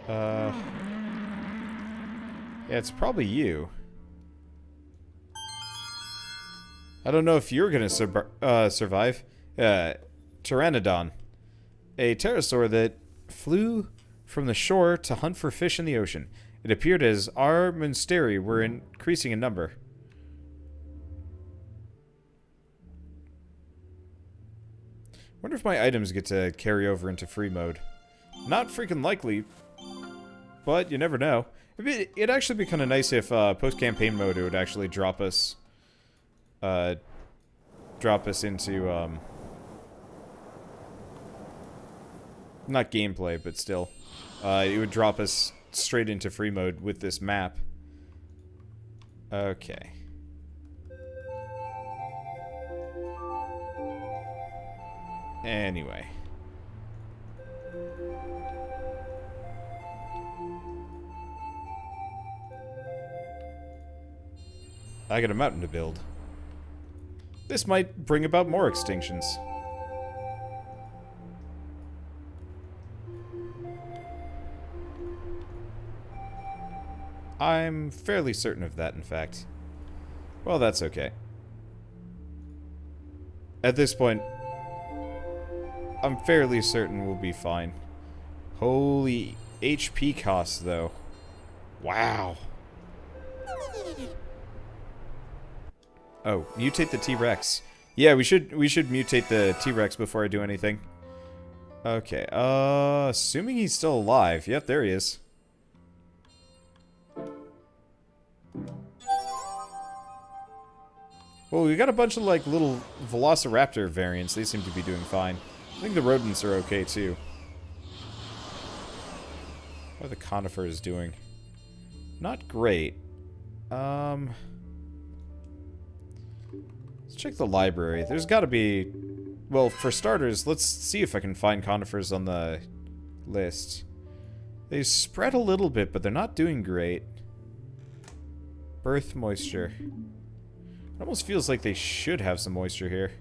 Yeah, it's probably you. I don't know if you're gonna survive. Pteranodon. A pterosaur that flew from the shore to hunt for fish in the ocean. It appeared as our monsteri were increasing in number. Wonder if my items get to carry over into free mode. Not freaking likely, but you never know. It'd actually be kind of nice if post-campaign mode it would actually drop us into not gameplay, but still, it would drop us straight into free mode with this map. Okay. Anyway. I got a mountain to build. This might bring about more extinctions. I'm fairly certain of that, in fact. Well, that's okay. At this point, I'm fairly certain we'll be fine. Holy HP costs, though. Wow. Oh, mutate the T-Rex. Yeah, we should mutate the T-Rex before I do anything. Okay, assuming he's still alive. Yep, there he is. Well, we got a bunch of, like, little Velociraptor variants. They seem to be doing fine. I think the rodents are okay, too. What are the conifers doing? Not great. Let's check the library. There's gotta be... Well, for starters, let's see if I can find conifers on the list. They spread a little bit, but they're not doing great. Birth moisture. It almost feels like they should have some moisture here.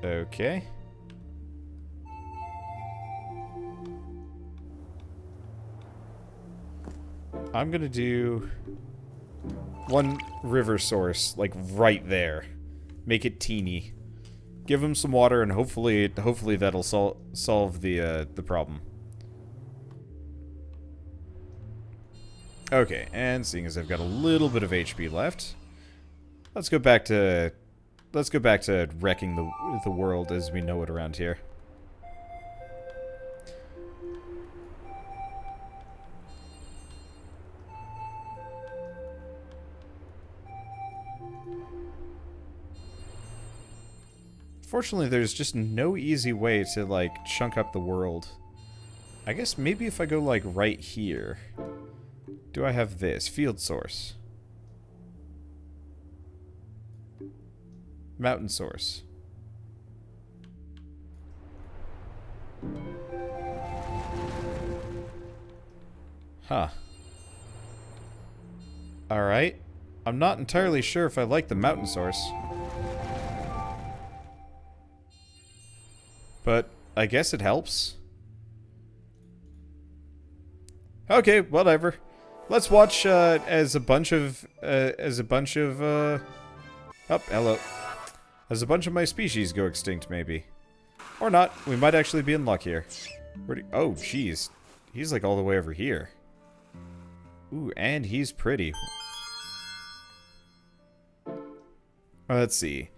Okay. I'm gonna do one river source, like right there. Make it teeny. Give them some water, and hopefully that'll solve the problem. Okay, and seeing as I've got a little bit of HP left, let's go back to wrecking the world as we know it around here. Fortunately, there's just no easy way to, like, chunk up the world. I guess maybe if I go, like, right here. Do I have this? Field source. Mountain source. Huh. Alright. I'm not entirely sure if I like the mountain source. But I guess it helps. Okay, whatever. Let's watch as a bunch of oh, hello. As a bunch of my species go extinct, maybe. Or not. We might actually be in luck here. Oh, jeez. He's like all the way over here. Ooh, and he's pretty. Let's see.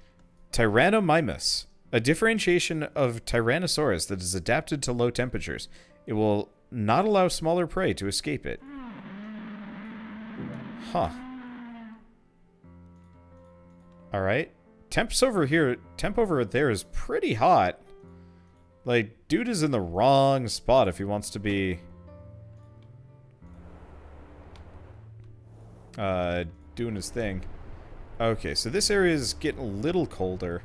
Tyrannomimus. A differentiation of Tyrannosaurus that is adapted to low temperatures. It will not allow smaller prey to escape it. Huh. Alright. Temp over there is pretty hot. Like, dude is in the wrong spot if he wants to be... doing his thing. Okay, so this area is getting a little colder.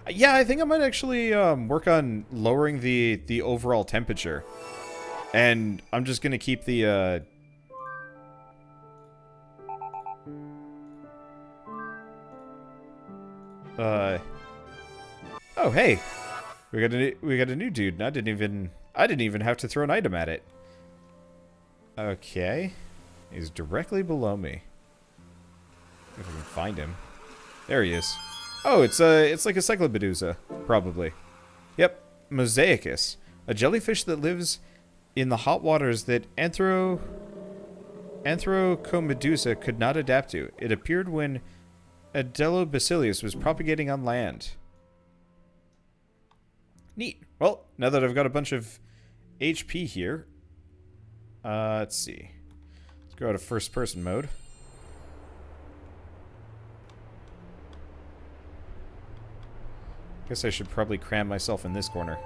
Yeah, I think I might actually work on lowering the overall temperature. And I'm just gonna keep the oh, hey. We got a new dude, and I didn't even have to throw an item at it. Okay. He's directly below me. If I can find him. There he is. Oh, it's like a Cyclopedusa, probably. Yep, Mosaicus, a jellyfish that lives in the hot waters that Anthrocomedusa could not adapt to. It appeared when Adelobacillus was propagating on land. Neat. Well, now that I've got a bunch of HP here, let's see. Let's go to first-person mode. Guess I should probably cram myself in this corner.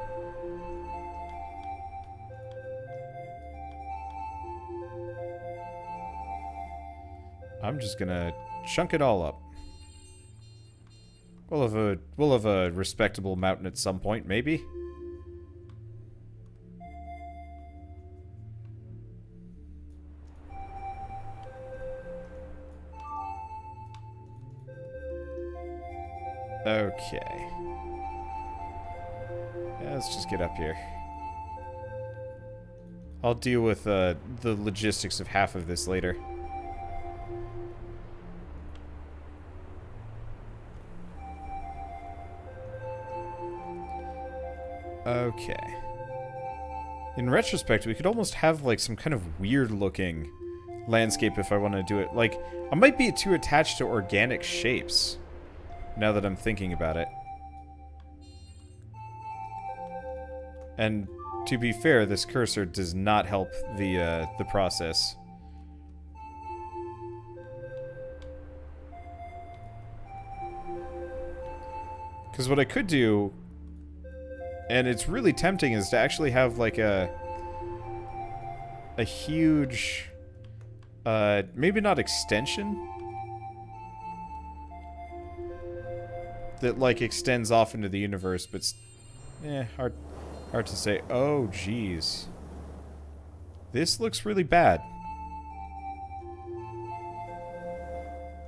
I'm just gonna chunk it all up. We'll have a respectable mountain at some point, maybe. Okay. Yeah, let's just get up here. I'll deal with the logistics of half of this later. Okay. In retrospect, we could almost have like some kind of weird looking landscape if I want to do it. Like, I might be too attached to organic shapes now that I'm thinking about it. And to be fair, this cursor does not help the process. Because what I could do, and it's really tempting, is to actually have like a huge, maybe not extension, that like extends off into the universe, but hard to say. Oh, jeez. This looks really bad.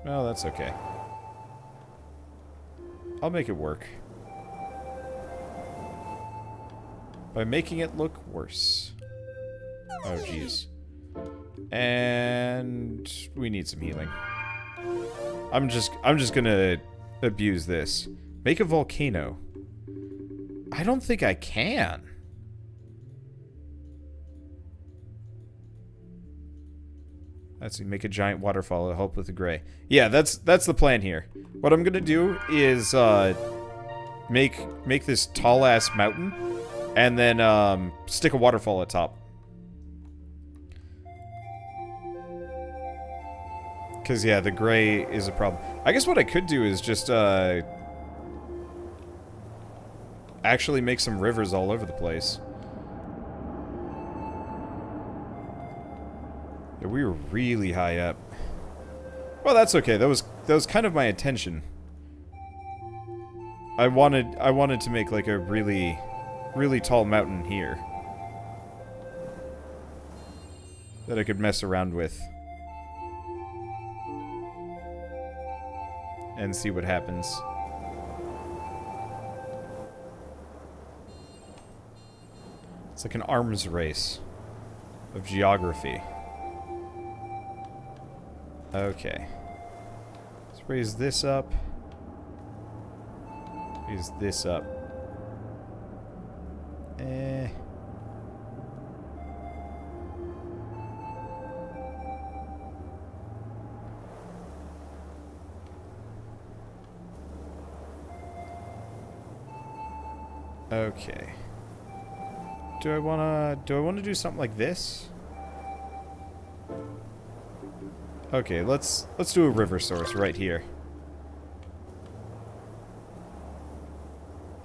Well, that's okay. I'll make it work. By making it look worse. Oh, jeez. And we need some healing. I'm just gonna abuse this. Make a volcano. I don't think I can. Let's see, make a giant waterfall to help with the gray. Yeah, that's the plan here. What I'm gonna do is make this tall ass mountain, and then stick a waterfall at top. Cause yeah, the gray is a problem. I guess what I could do is just actually make some rivers all over the place. Yeah, we were really high up. Well, that's okay. That was kind of my intention. I wanted to make like a really tall mountain here that I could mess around with and see what happens. It's like an arms race of geography. Okay. Let's raise this up. Raise this up. Okay. Do I wanna do something like this? Okay, let's do a river source right here.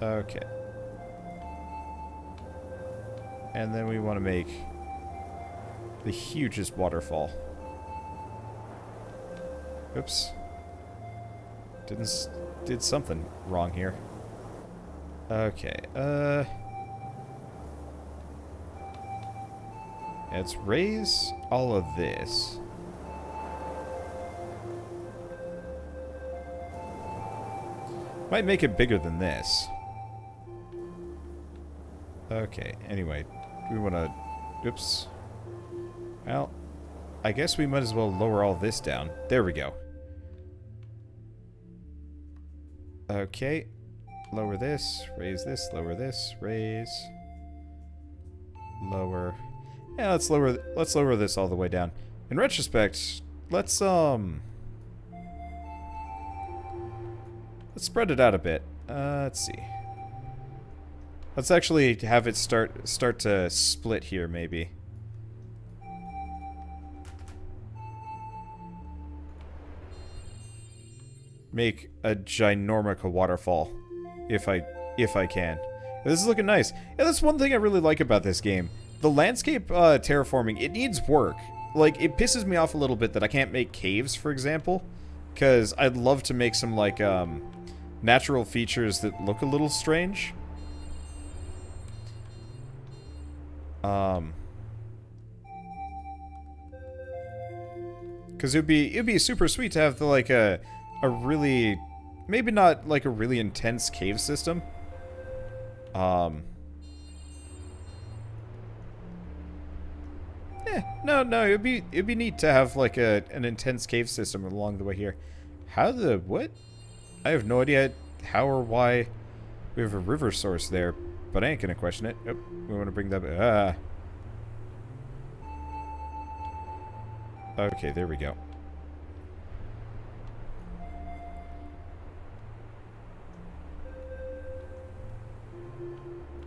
Okay. And then we want to make the hugest waterfall. Oops. Did something wrong here. Okay, let's raise all of this. Might make it bigger than this. Okay, anyway, we want to... Oops. Well, I guess we might as well lower all this down. There we go. Okay. Lower this, raise this, lower this, raise. Lower. Yeah, let's lower this all the way down. In retrospect, let's spread it out a bit. Let's see. Let's actually have it start to split here, maybe. Make a ginormic waterfall, if I can. This is looking nice. Yeah, that's one thing I really like about this game. The landscape terraforming, it needs work. Like, it pisses me off a little bit that I can't make caves, for example, because I'd love to make some like natural features that look a little strange. Because it'd be super sweet to have like a really, maybe not like a really intense cave system. No, it'd be neat to have like an intense cave system along the way here. What? I have no idea how or why we have a river source there, but I ain't gonna question it. Oh, we want to bring that. Okay, there we go.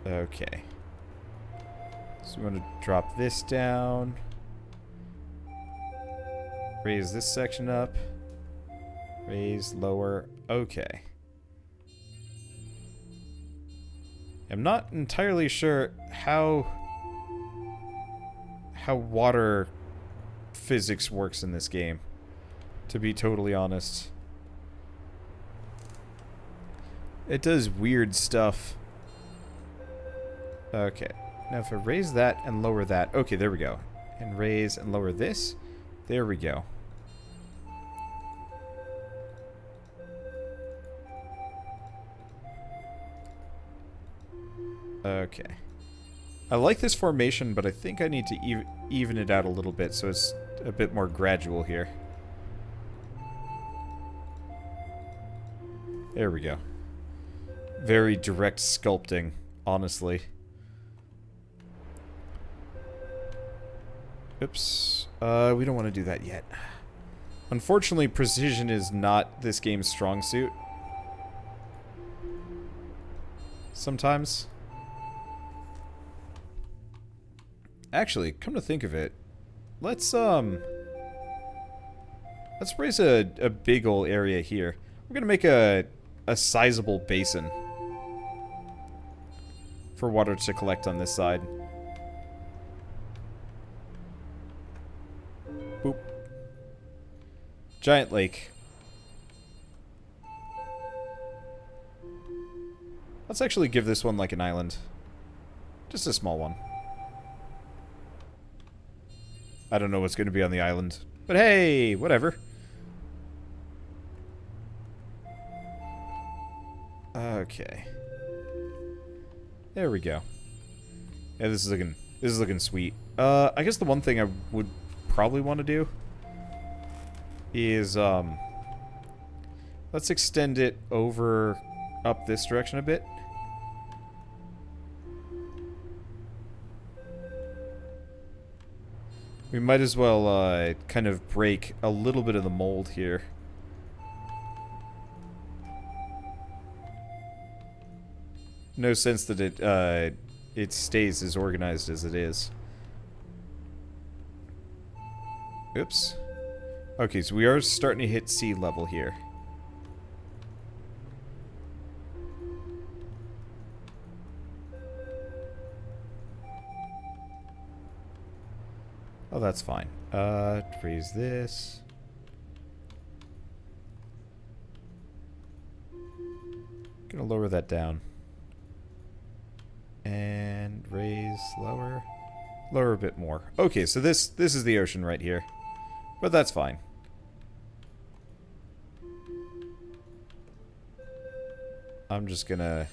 Okay. So we want to drop this down. Raise this section up. Raise, lower. Okay. I'm not entirely sure how water physics works in this game, to be totally honest. It does weird stuff. Okay. Now if I raise that and lower that... Okay, there we go. And raise and lower this. There we go. Okay. I like this formation, but I think I need to even it out a little bit so it's a bit more gradual here. There we go. Very direct sculpting, honestly. Oops. We don't want to do that yet. Unfortunately, precision is not this game's strong suit. Sometimes. Actually, come to think of it, let's raise a big ol' area here. We're gonna make a sizable basin for water to collect on this side. Boop. Giant lake. Let's actually give this one like an island. Just a small one. I don't know what's going to be on the island. But hey, whatever. Okay. There we go. Yeah, this is looking sweet. I guess the one thing I would probably want to do is, let's extend it over up this direction a bit. We might as well, kind of break a little bit of the mold here. No sense that it stays as organized as it is. Oops. Okay, so we are starting to hit sea level here. Oh, that's fine. Raise this. Gonna lower that down. And raise, lower. Lower a bit more. Okay, so this is the ocean right here. But that's fine. I'm gonna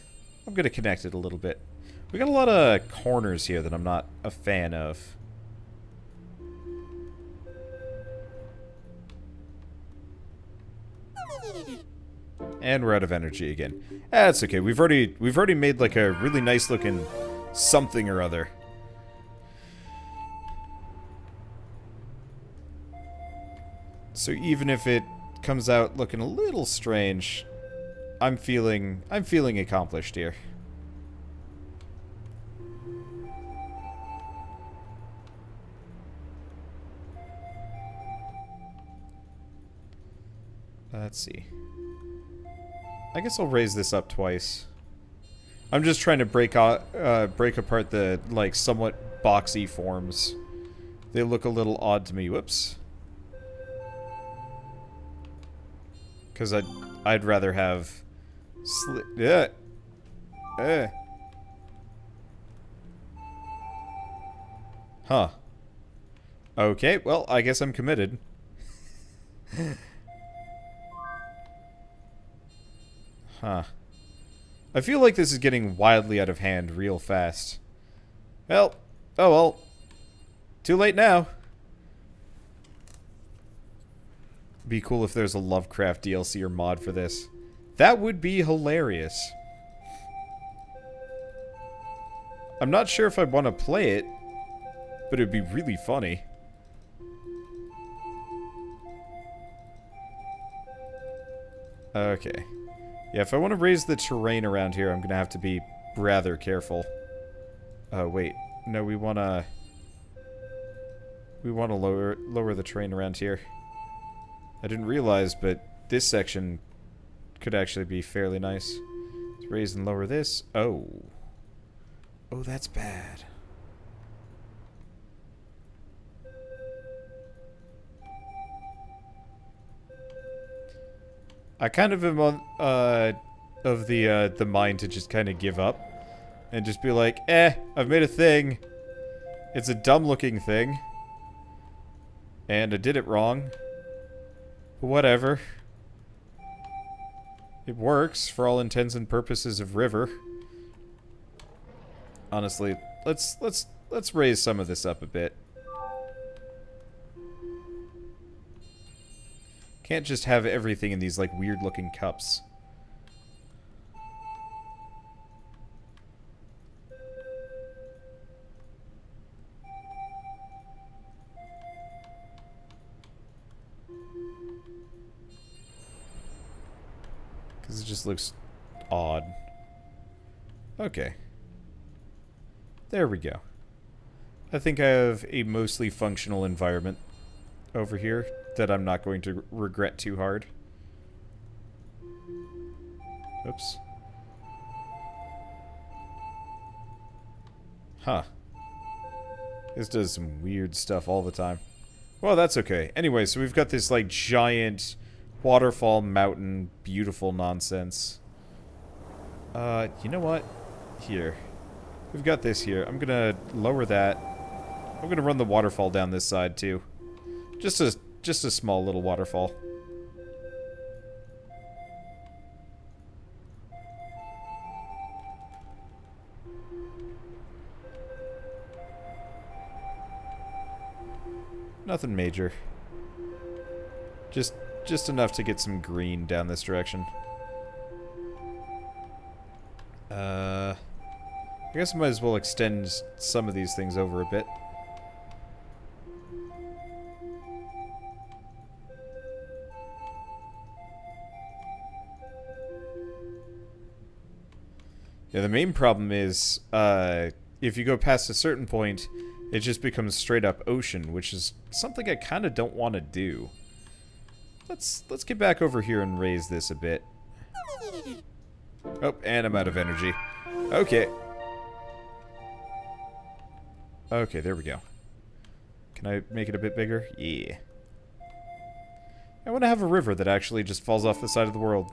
connect it a little bit. We got a lot of corners here that I'm not a fan of. And we're out of energy again. That's okay. We've already made like a really nice looking something or other. So even if it comes out looking a little strange, I'm feeling accomplished here. Let's see. I guess I'll raise this up twice. I'm just trying to break apart the, like, somewhat boxy forms. They look a little odd to me. Whoops. Because I'd rather have... Yeah. Huh. Okay, well, I guess I'm committed. Huh. I feel like this is getting wildly out of hand real fast. Well, oh well. Too late now. Be cool if there's a Lovecraft DLC or mod for this. That would be hilarious. I'm not sure if I want to play it, but it'd be really funny. Okay. Yeah, if I want to raise the terrain around here, I'm going to have to be rather careful. Oh, wait. No, we want to lower the terrain around here. I didn't realize, but this section could actually be fairly nice. Let's raise and lower this. Oh. Oh, that's bad. I kind of am on, of the mind to just kind of give up. And just be like, I've made a thing. It's a dumb-looking thing. And I did it wrong. But whatever. It works for all intents and purposes of river. Honestly, let's raise some of this up a bit. Can't just have everything in these, like, weird-looking cups. Because it just looks odd. Okay. There we go. I think I have a mostly functional environment over here that I'm not going to regret too hard. Oops. Huh. This does some weird stuff all the time. Well, that's okay. Anyway, so we've got this, like, giant waterfall mountain beautiful nonsense. You know what? Here. We've got this here. I'm gonna lower that. I'm gonna run the waterfall down this side, too. Just a small little waterfall. Nothing major. Just enough to get some green down this direction. I guess I might as well extend some of these things over a bit. Yeah, the main problem is, if you go past a certain point, it just becomes straight up ocean, which is something I kind of don't want to do. Let's get back over here and raise this a bit. Oh, and I'm out of energy. Okay. Okay, there we go. Can I make it a bit bigger? Yeah. I want to have a river that actually just falls off the side of the world.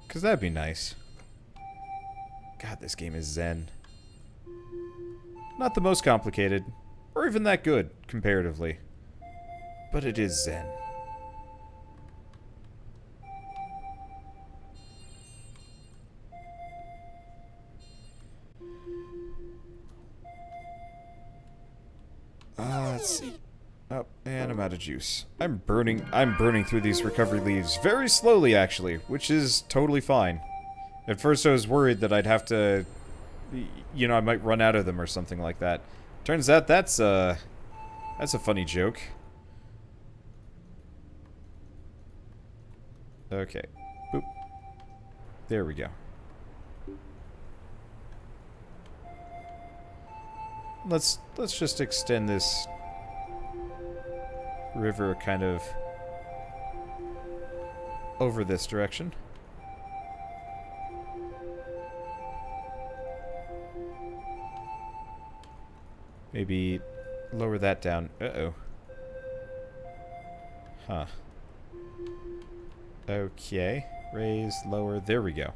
Because that'd be nice. God, this game is zen. Not the most complicated, or even that good, comparatively. But it is zen. Let's see. Oh, and I'm out of juice. I'm burning through these recovery leaves very slowly, actually, which is totally fine. At first I was worried that I'd have to, you know, I might run out of them or something like that. Turns out that's a funny joke. Okay. Boop. There we go. Let's just extend this river kind of over this direction. Maybe lower that down. Uh-oh. Huh. Okay. Raise, lower. There we go.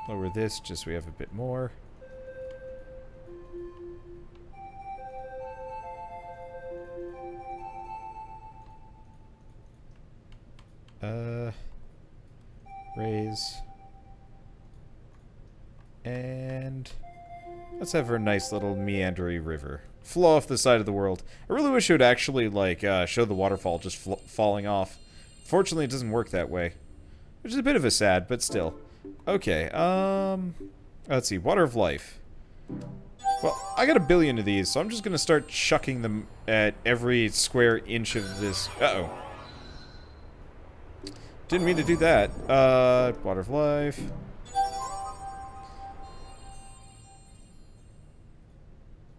Lower this, just so we have a bit more. Raise. And let's have a nice little meandering river. Flow off the side of the world. I really wish it would actually, like, show the waterfall just falling off. Fortunately, it doesn't work that way. Which is a bit of a sad, but still. Okay, let's see. Water of life. Well, I got a billion of these, so I'm just gonna start chucking them at every square inch of this. Uh-oh. Didn't mean to do that. Water of life.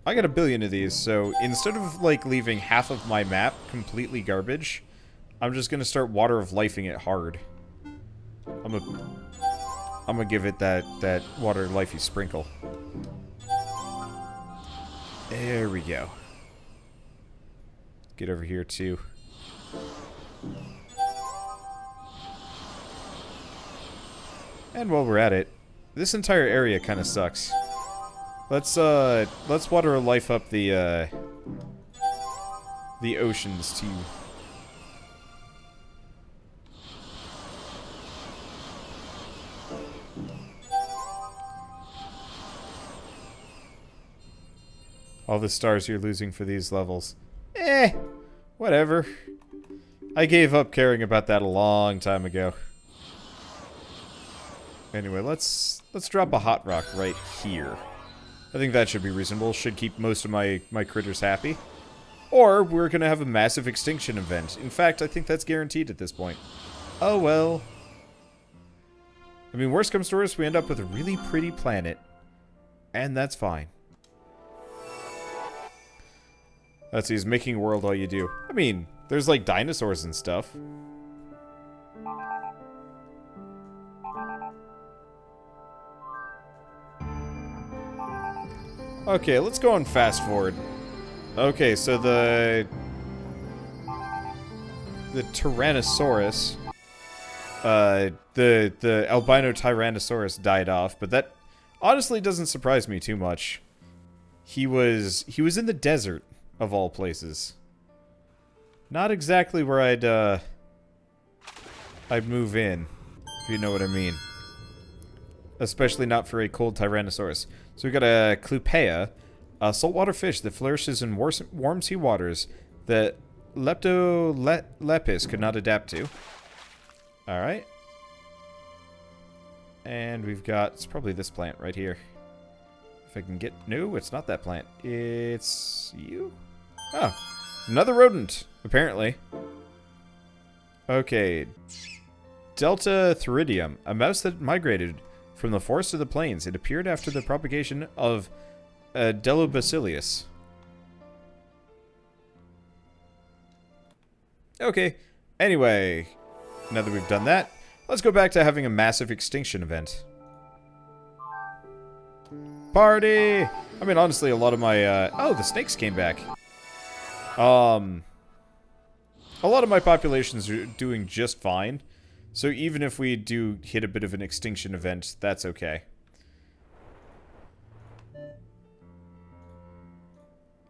I got a billion of these, so instead of, like, leaving half of my map completely garbage, I'm just gonna start water of lifing it hard. I'm gonna give it that water lifey sprinkle. There we go. Get over here, too. And while we're at it, this entire area kind of sucks. Let's water a life up the oceans too. All the stars you're losing for these levels. Eh, whatever. I gave up caring about that a long time ago. Anyway, let's drop a hot rock right here. I think that should be reasonable. Should keep most of my critters happy. Or we're gonna have a massive extinction event. In fact, I think that's guaranteed at this point. Oh well. I mean, worst comes to worst, we end up with a really pretty planet. And that's fine. Let's see, is making a world all you do? I mean, there's like dinosaurs and stuff. Okay, let's go on fast forward. Okay, so the Tyrannosaurus, the albino Tyrannosaurus died off, but that honestly doesn't surprise me too much. He was in the desert of all places. Not exactly where I'd move in, you know what I mean. Especially not for a cold Tyrannosaurus. So we got a Clupea, a saltwater fish that flourishes in warm sea waters that Lepis could not adapt to. Alright. And we've got, it's probably this plant right here. If I can get, no, it's not that plant. It's you? Oh, another rodent, apparently. Okay. Delta theridium, a mouse that migrated from the forest to the plains. It appeared after the propagation of Delobacillus. Okay, anyway, now that we've done that, let's go back to having a massive extinction event. Party! I mean, honestly, a lot of my, oh, the snakes came back. A lot of my populations are doing just fine. So even if we do hit a bit of an extinction event, that's okay.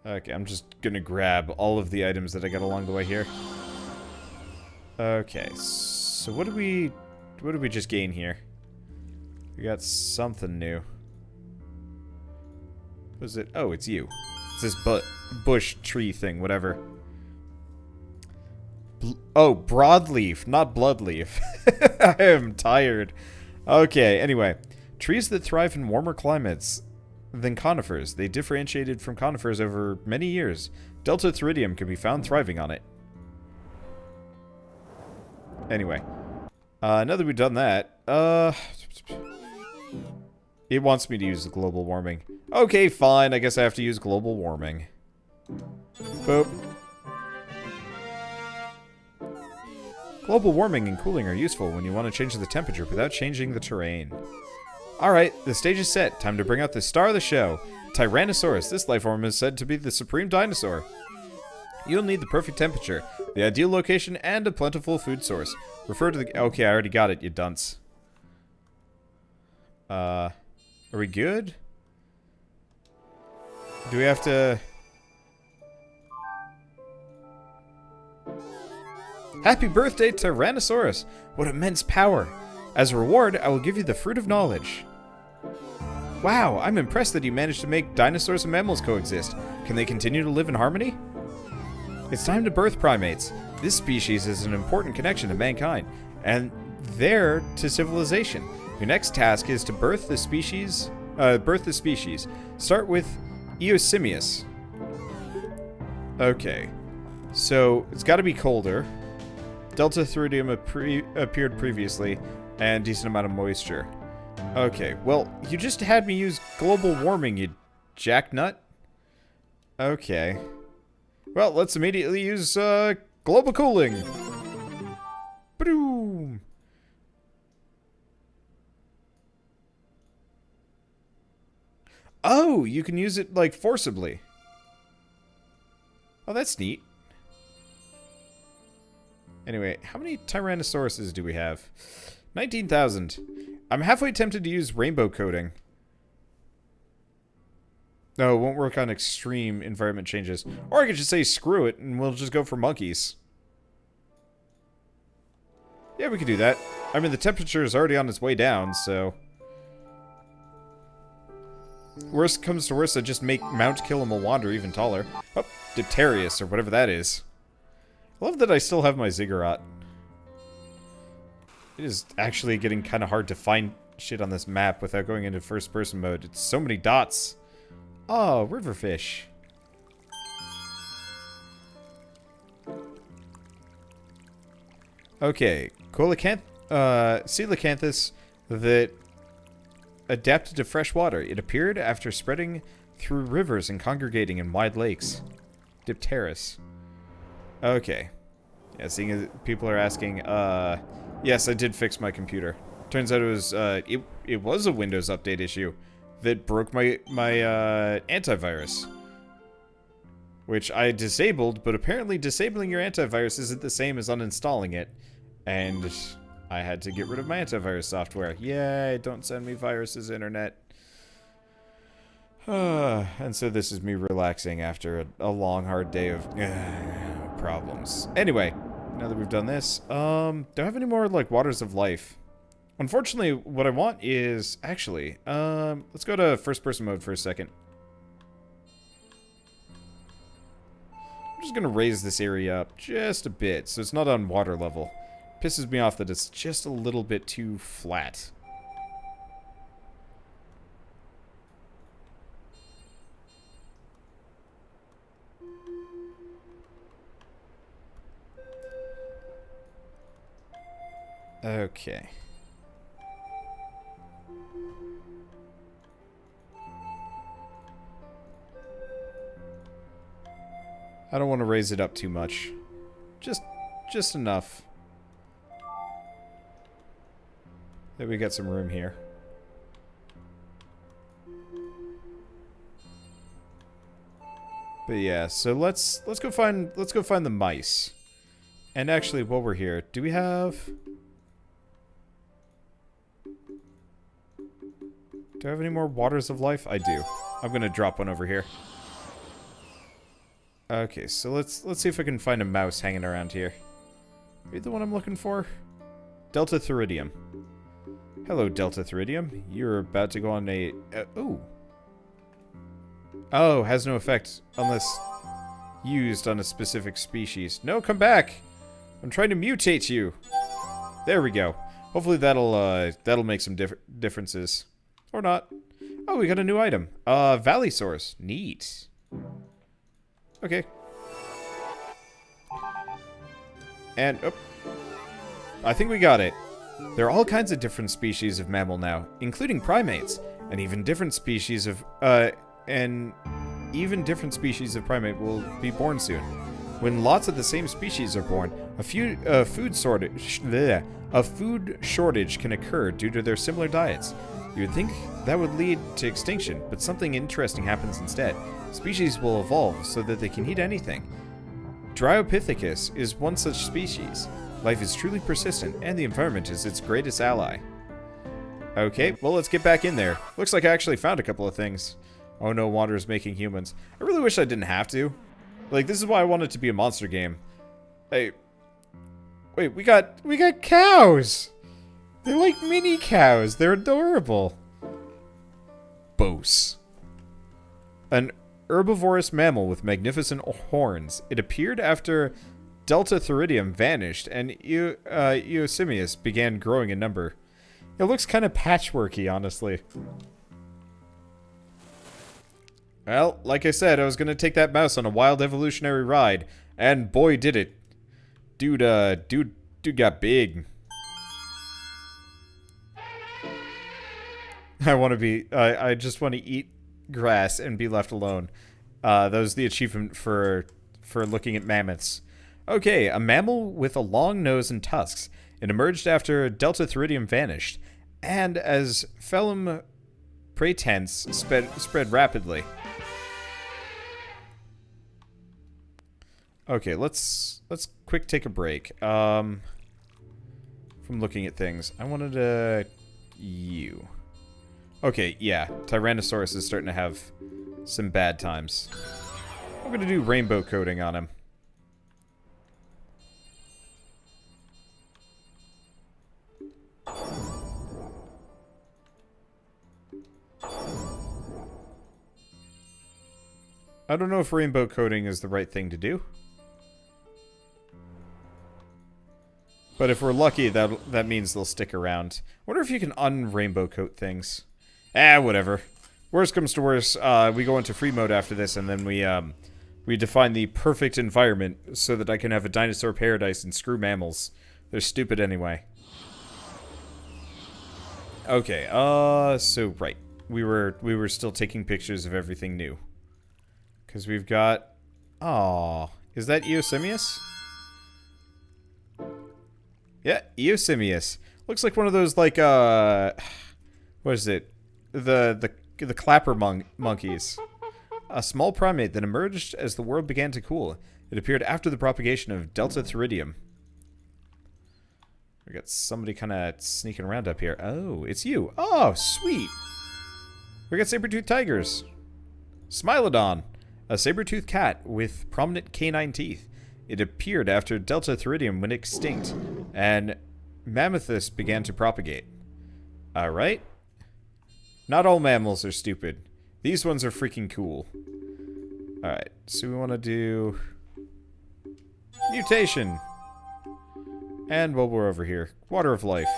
Okay, I'm just gonna grab all of the items that I got along the way here. Okay, so what did we just gain here? We got something new. What is it? Oh, it's you. It's this bush tree thing, whatever. Oh, broadleaf, not bloodleaf. I am tired. Okay, anyway. Trees that thrive in warmer climates than conifers. They differentiated from conifers over many years. Delta theridium can be found thriving on it. Anyway. Now that we've done that, it wants me to use global warming. Okay, fine. I guess I have to use global warming. Boop. Global warming and cooling are useful when you want to change the temperature without changing the terrain. Alright, the stage is set. Time to bring out the star of the show. Tyrannosaurus. This life form is said to be the supreme dinosaur. You'll need the perfect temperature, the ideal location, and a plentiful food source. Refer to the... Okay, I already got it, you dunce. Are we good? Do we have to... Happy birthday, Tyrannosaurus! What immense power! As a reward, I will give you the fruit of knowledge. Wow, I'm impressed that you managed to make dinosaurs and mammals coexist. Can they continue to live in harmony? It's time to birth primates. This species is an important connection to mankind, and there to civilization. Your next task is to birth the species. Start with Eosimius. Okay, so it's got to be colder. Delta theridium appeared previously, and decent amount of moisture. Okay, well, you just had me use global warming, you jacknut. Okay. Well, let's immediately use global cooling. Boom. Oh, you can use it, like, forcibly. Oh, that's neat. Anyway, how many Tyrannosauruses do we have? 19,000. I'm halfway tempted to use rainbow coating. No, it won't work on extreme environment changes. Or I could just say screw it and we'll just go for monkeys. Yeah, we could do that. I mean, the temperature is already on its way down, so... Worst comes to worst, I just make Mount Kilimanjaro even taller. Oh, Dipterius, or whatever that is. I love that I still have my ziggurat. It is actually getting kind of hard to find shit on this map without going into first-person mode. It's so many dots. Oh, riverfish. Okay, coelacanthus that adapted to fresh water. It appeared after spreading through rivers and congregating in wide lakes. Dipterus. Okay. Yeah, seeing as people are asking, yes, I did fix my computer. Turns out it was, it was a Windows Update issue that broke my antivirus. Which I disabled, but apparently disabling your antivirus isn't the same as uninstalling it. And I had to get rid of my antivirus software. Yay, don't send me viruses, internet. And so this is me relaxing after a long, hard day of problems. Anyway, now that we've done this, do I have any more, like, Waters of Life? Unfortunately, what I want is... Actually, let's go to first-person mode for a second. I'm just going to raise this area up just a bit, so it's not on water level. Pisses me off that it's just a little bit too flat. Okay. I don't want to raise it up too much. Just enough. That we got some room here. But yeah, so let's go find the mice. And actually, while we're here, do we have... Do I have any more waters of life? I do. I'm gonna drop one over here. Okay, so let's see if I can find a mouse hanging around here. Are you the one I'm looking for? Delta Theridium. Hello, Delta Theridium. You're about to go on a... ooh. Oh, has no effect unless used on a specific species. No, come back! I'm trying to mutate you. There we go. Hopefully that'll make some differences. Or not. Oh, we got a new item. Valley Source. Neat. Okay. And, oh. I think we got it. There are all kinds of different species of mammal now, including primates, and even different species of, primate will be born soon. When lots of the same species are born, a food shortage can occur due to their similar diets. You would think that would lead to extinction, but something interesting happens instead. Species will evolve so that they can eat anything. Dryopithecus is one such species. Life is truly persistent, and the environment is its greatest ally. Okay, well, let's get back in there. Looks like I actually found a couple of things. Oh no, water's making humans. I really wish I didn't have to. Like, this is why I want it to be a monster game. Hey, wait, we got cows! They're like mini cows. They're adorable. Bose. An herbivorous mammal with magnificent horns. It appeared after Delta Theridium vanished and Eosimius began growing in number. It looks kind of patchworky, honestly. Well, like I said, I was going to take that mouse on a wild evolutionary ride, and boy did it. Dude got big. I just want to eat grass and be left alone. That was the achievement for looking at mammoths. Okay, a mammal with a long nose and tusks. It emerged after Delta Theridium vanished, and as Phylum praetens spread rapidly. Okay, let's quick take a break. From looking at things, I wanted to you. Okay, yeah, Tyrannosaurus is starting to have some bad times. I'm gonna do rainbow coating on him. I don't know if rainbow coating is the right thing to do. But if we're lucky, that means they'll stick around. I wonder if you can un-rainbow coat things. Whatever. Worst comes to worst, we go into free mode after this, and then we define the perfect environment so that I can have a dinosaur paradise and screw mammals. They're stupid anyway. Okay, so right. We were still taking pictures of everything new. Because we've got... Aw, is that Eosimius? Yeah, Eosimius. Looks like one of those, like, what is it? The clapper monkeys. A small primate that emerged as the world began to cool. It appeared after the propagation of Delta Theridium. We got somebody kind of sneaking around up here. Oh, it's you. Oh, sweet. We got saber-toothed tigers. Smilodon. A saber-toothed cat with prominent canine teeth. It appeared after Delta Theridium went extinct, and Mammothus began to propagate. Alright. Not all mammals are stupid. These ones are freaking cool. Alright, so we want to do... mutation. And while we're over here, Water of Life.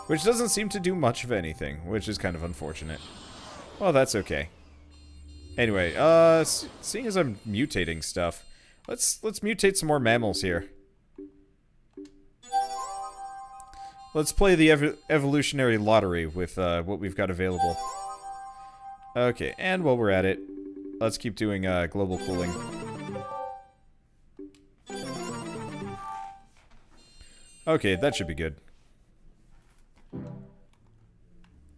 Which doesn't seem to do much of anything, which is kind of unfortunate. Well, that's okay. Anyway, seeing as I'm mutating stuff, let's mutate some more mammals here. Let's play the evolutionary lottery with what we've got available. Okay, and while we're at it, let's keep doing global cooling. Okay, that should be good.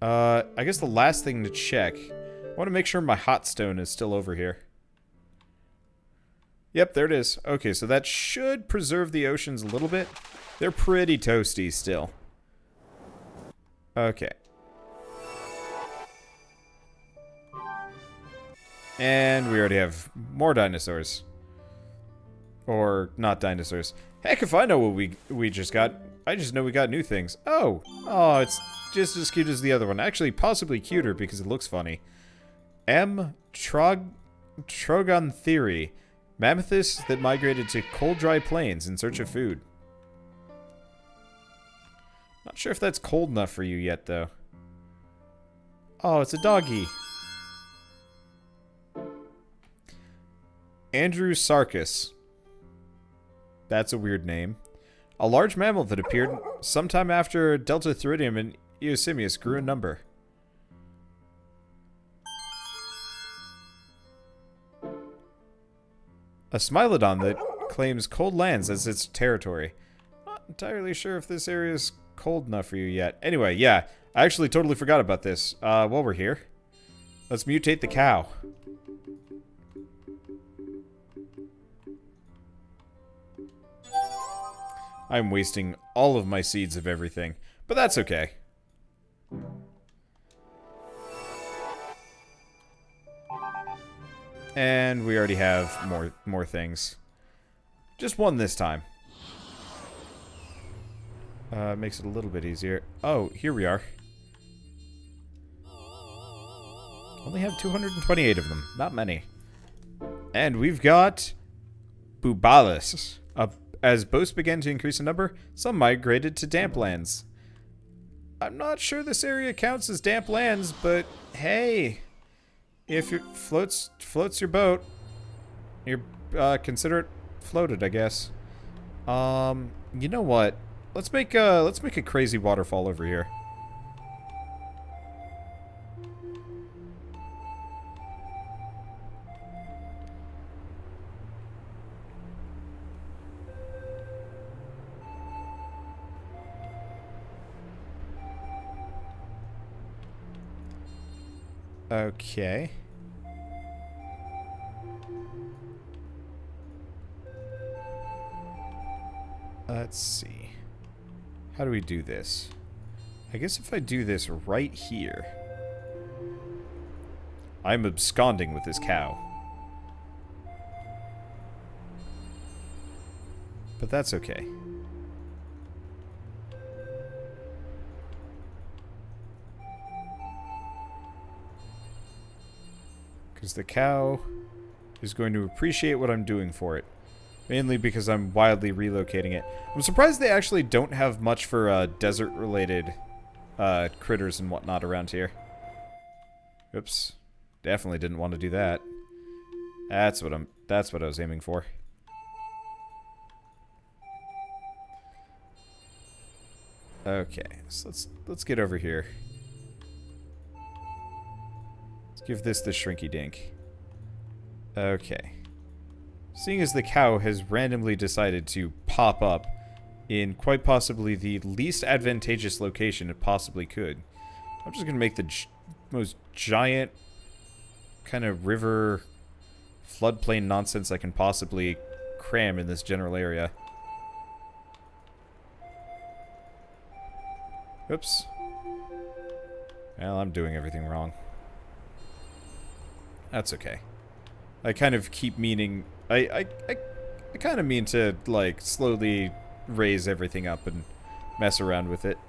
I guess the last thing to check, I want to make sure my hot stone is still over here. Yep, there it is. Okay, so that should preserve the oceans a little bit. They're pretty toasty still. Okay. And we already have more dinosaurs. Or not dinosaurs. Heck if I know what we just got. I just know we got new things. Oh, it's just as cute as the other one. Actually, possibly cuter because it looks funny. Trogon Theory. Mammothus that migrated to cold, dry plains in search of food. Not sure if that's cold enough for you yet, though. Oh, it's a doggy. Andrew Sarkis. That's a weird name. A large mammal that appeared sometime after Deltatheridium and Eosimius grew in number. A Smilodon that claims cold lands as its territory. Not entirely sure if this area is cold enough for you yet. Anyway, yeah, I actually totally forgot about this. While we're here, let's mutate the cow. I'm wasting all of my seeds of everything, but that's okay. And we already have more things. Just one this time. Makes it a little bit easier. Oh, here we are. Only have 228 of them. Not many. And we've got Bubalis. As boats began to increase in number, some migrated to damp lands. I'm not sure this area counts as damp lands, but hey, if it floats your boat, you're consider it floated, I guess. You know what? Let's make a crazy waterfall over here. Okay. Let's see. How do we do this? I guess if I do this right here... I'm absconding with this cow. But that's okay. Because the cow is going to appreciate what I'm doing for it. Mainly because I'm wildly relocating it. I'm surprised they actually don't have much for desert-related critters and whatnot around here. Oops. Definitely didn't want to do that. That's what I was aiming for. Okay, so let's get over here. Give this the shrinky dink. Okay. Seeing as the cow has randomly decided to pop up in quite possibly the least advantageous location it possibly could, I'm just going to make the most giant kind of river floodplain nonsense I can possibly cram in this general area. Oops. Well, I'm doing everything wrong. That's okay. I kind of keep meaning... I kind of mean to, like, slowly raise everything up and mess around with it.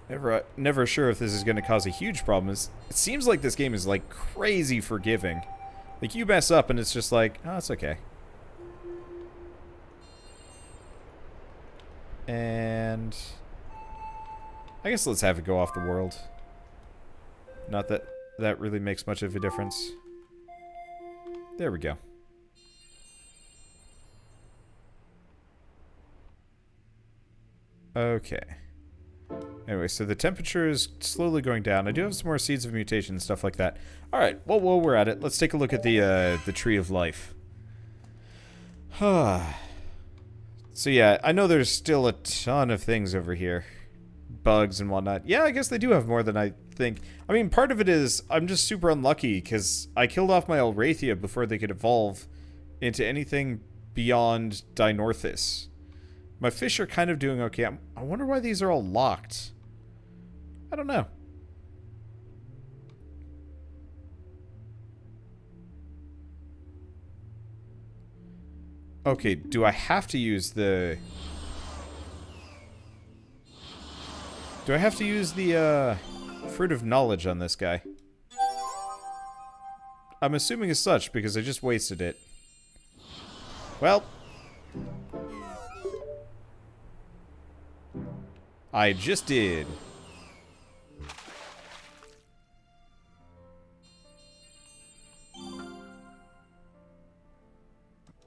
Never sure if this is going to cause a huge problem. It seems like this game is like crazy forgiving. Like you mess up and it's just like, oh, it's okay. And I guess let's have it go off the world. Not that that really makes much of a difference. There we go. Okay. Anyway, so the temperature is slowly going down. I do have some more seeds of mutation and stuff like that. Alright, well, while we're at it, let's take a look at the Tree of Life. So yeah, I know there's still a ton of things over here. Bugs and whatnot. Yeah, I guess they do have more than I think. I mean, part of it is I'm just super unlucky because I killed off my Alrathia before they could evolve into anything beyond Dinorthus. My fish are kind of doing okay. I wonder why these are all locked. I don't know. Okay, do I have to use the... Do I have to use the, Fruit of Knowledge on this guy? I'm assuming as such, because I just wasted it. Well... I just did.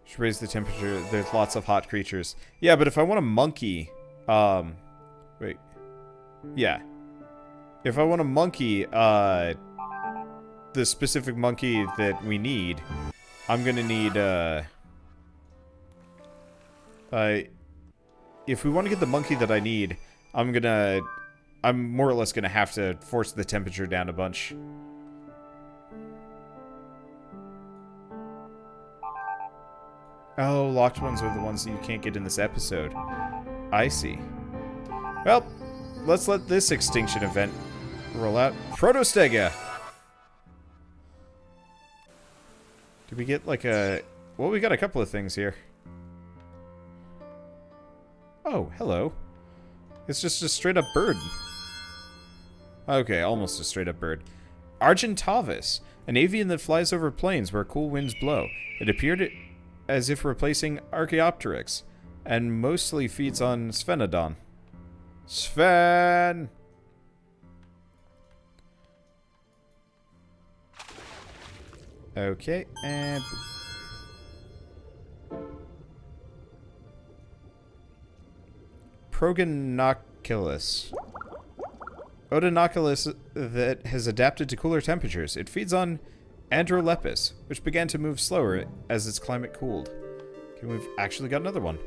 Should raise the temperature. There's lots of hot creatures. Yeah, but if I want a monkey, wait. Yeah. If I want a monkey, the specific monkey that we need, I'm gonna need, if we want to get the monkey that I need, I'm more or less gonna have to force the temperature down a bunch. Oh, locked ones are the ones that you can't get in this episode. I see. Well, let's let this extinction event roll out. Protostega! Did we get like a... Well, we got a couple of things here. Oh, hello. It's just a straight-up bird. Okay, almost a straight-up bird. Argentavis, an avian that flies over plains where cool winds blow. It appeared as if replacing Archaeopteryx, and mostly feeds on Sphenodon. Sven! Okay, and... Proginoculus. Odinoculus that has adapted to cooler temperatures. It feeds on Androlepis, which began to move slower as its climate cooled. Okay, we've actually got another one.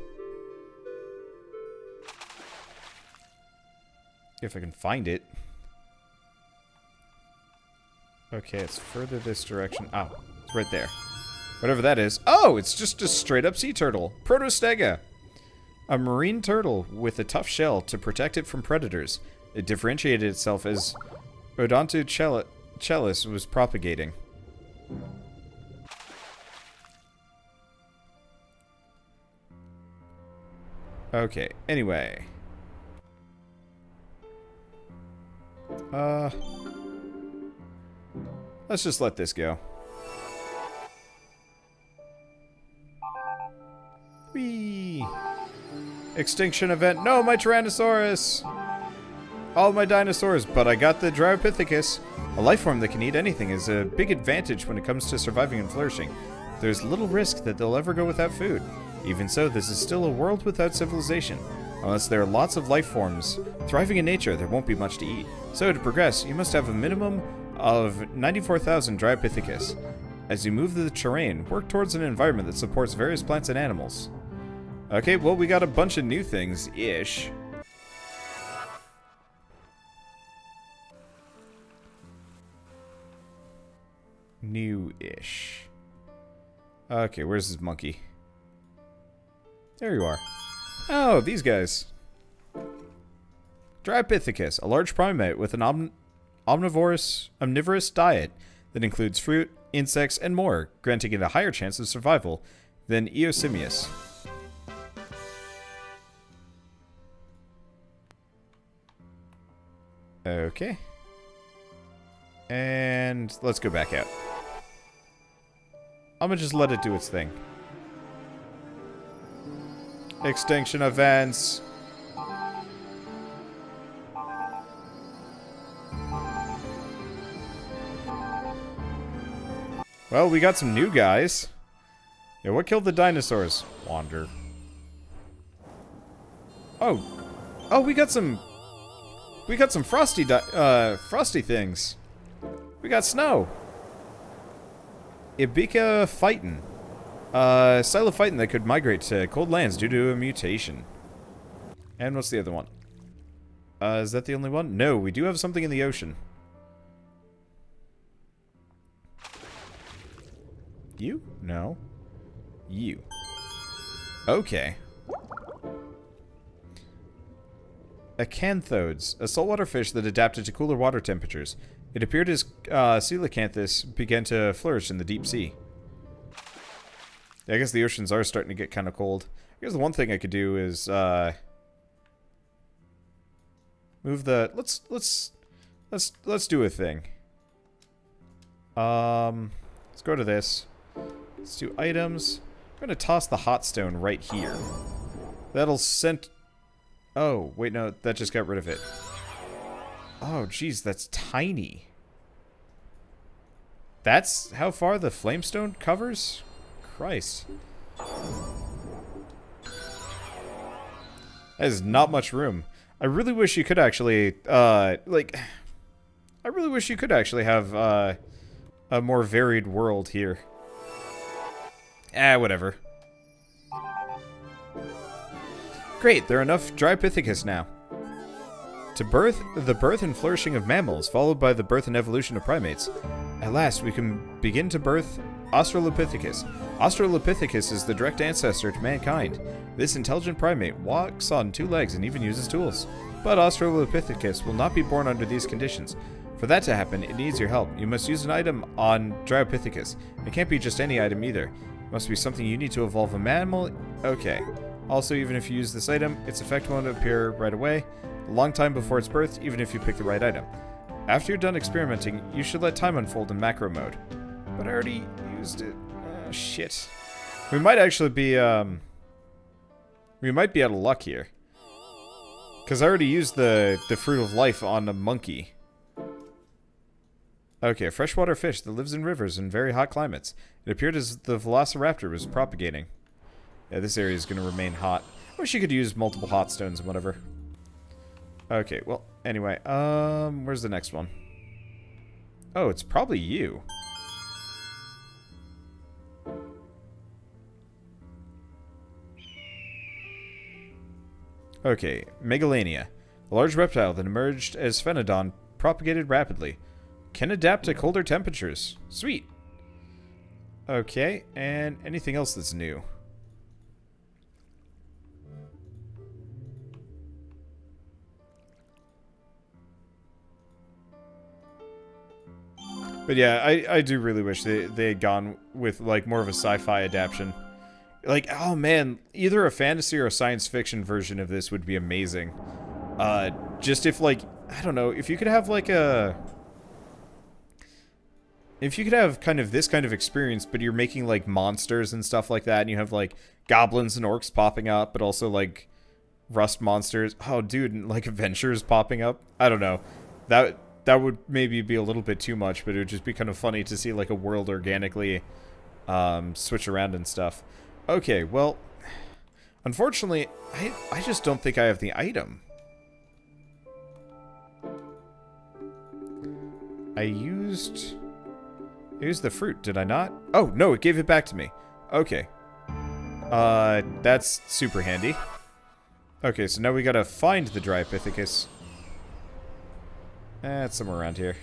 If I can find it. Okay, it's further this direction. Oh, it's right there. Whatever that is. Oh, it's just a straight-up sea turtle. Protostega. A marine turtle with a tough shell to protect it from predators. It differentiated itself as Odontochelis was propagating. Okay, anyway. Let's just let this go. Whee! Extinction event. No, my Tyrannosaurus! All my dinosaurs, but I got the Dryopithecus. A life form that can eat anything is a big advantage when it comes to surviving and flourishing. There's little risk that they'll ever go without food. Even so, this is still a world without civilization. Unless there are lots of life forms thriving in nature, there won't be much to eat. So to progress, you must have a minimum of 94,000 Dryopithecus. As you move the terrain, work towards an environment that supports various plants and animals. Okay, well, we got a bunch of new things-ish. New-ish. Okay, where's this monkey? There you are. Oh, these guys. Dryopithecus, a large primate with an omnivorous diet that includes fruit, insects, and more, granting it a higher chance of survival than Eosimius. Okay. And let's go back out. I'm gonna just let it do its thing. Extinction events. Well, we got some new guys. Yeah, what killed the dinosaurs? Wander. Oh. Oh, we got some frosty things. We got snow. Ibika phyton. Silophyton that could migrate to cold lands due to a mutation. And what's the other one? Is that the only one? No, we do have something in the ocean. You? No. You. Okay. Acanthodes, a saltwater fish that adapted to cooler water temperatures. It appeared as coelacanthus began to flourish in the deep sea. Yeah, I guess the oceans are starting to get kind of cold. I guess the one thing I could do is move the let's do a thing. Let's go to this. Let's do items. I'm going to toss the hot stone right here. That'll send... Oh, wait, no, that just got rid of it. Oh, jeez, that's tiny. That's how far the flamestone covers? Christ. That is not much room. I really wish you could actually, I really wish you could actually have, a more varied world here. Whatever. Great, there are enough Drypithecus now. The birth and flourishing of mammals, followed by the birth and evolution of primates. At last, we can begin to birth Australopithecus. Australopithecus is the direct ancestor to mankind. This intelligent primate walks on 2 legs and even uses tools. But Australopithecus will not be born under these conditions. For that to happen, it needs your help. You must use an item on Drypithecus. It can't be just any item either. It must be something you need to evolve a mammal. Okay. Also, even if you use this item, its effect won't appear right away. A long time before its birth, even if you pick the right item. After you're done experimenting, you should let time unfold in macro mode. But I already used it. Shit. We might actually be, we might be out of luck here. Because I already used the fruit of life on a monkey. Okay, a freshwater fish that lives in rivers in very hot climates. It appeared as the velociraptor was propagating. Yeah, this area is going to remain hot. I wish you could use multiple hot stones and whatever. Okay, well, anyway, where's the next one? Oh, it's probably you. Okay, Megalania. A large reptile that emerged as Phenodon, propagated rapidly. Can adapt to colder temperatures. Sweet. Okay, and anything else that's new? But yeah, I do really wish they had gone with, like, more of a sci-fi adaptation. Like, oh man, either a fantasy or a science fiction version of this would be amazing. Just if, like, I don't know, if you could have, like, if you could have kind of this kind of experience, but you're making, like, monsters and stuff like that, and you have, like, goblins and orcs popping up, but also, like, rust monsters. Oh, dude, and, like, adventures popping up. I don't know. That would maybe be a little bit too much, but it would just be kind of funny to see, like, a world organically switch around and stuff. Okay, well, unfortunately, I just don't think I have the item. I used the fruit, did I not? Oh, no, it gave it back to me. Okay. That's super handy. Okay, so now we gotta find the Drypithecus. It's somewhere around here.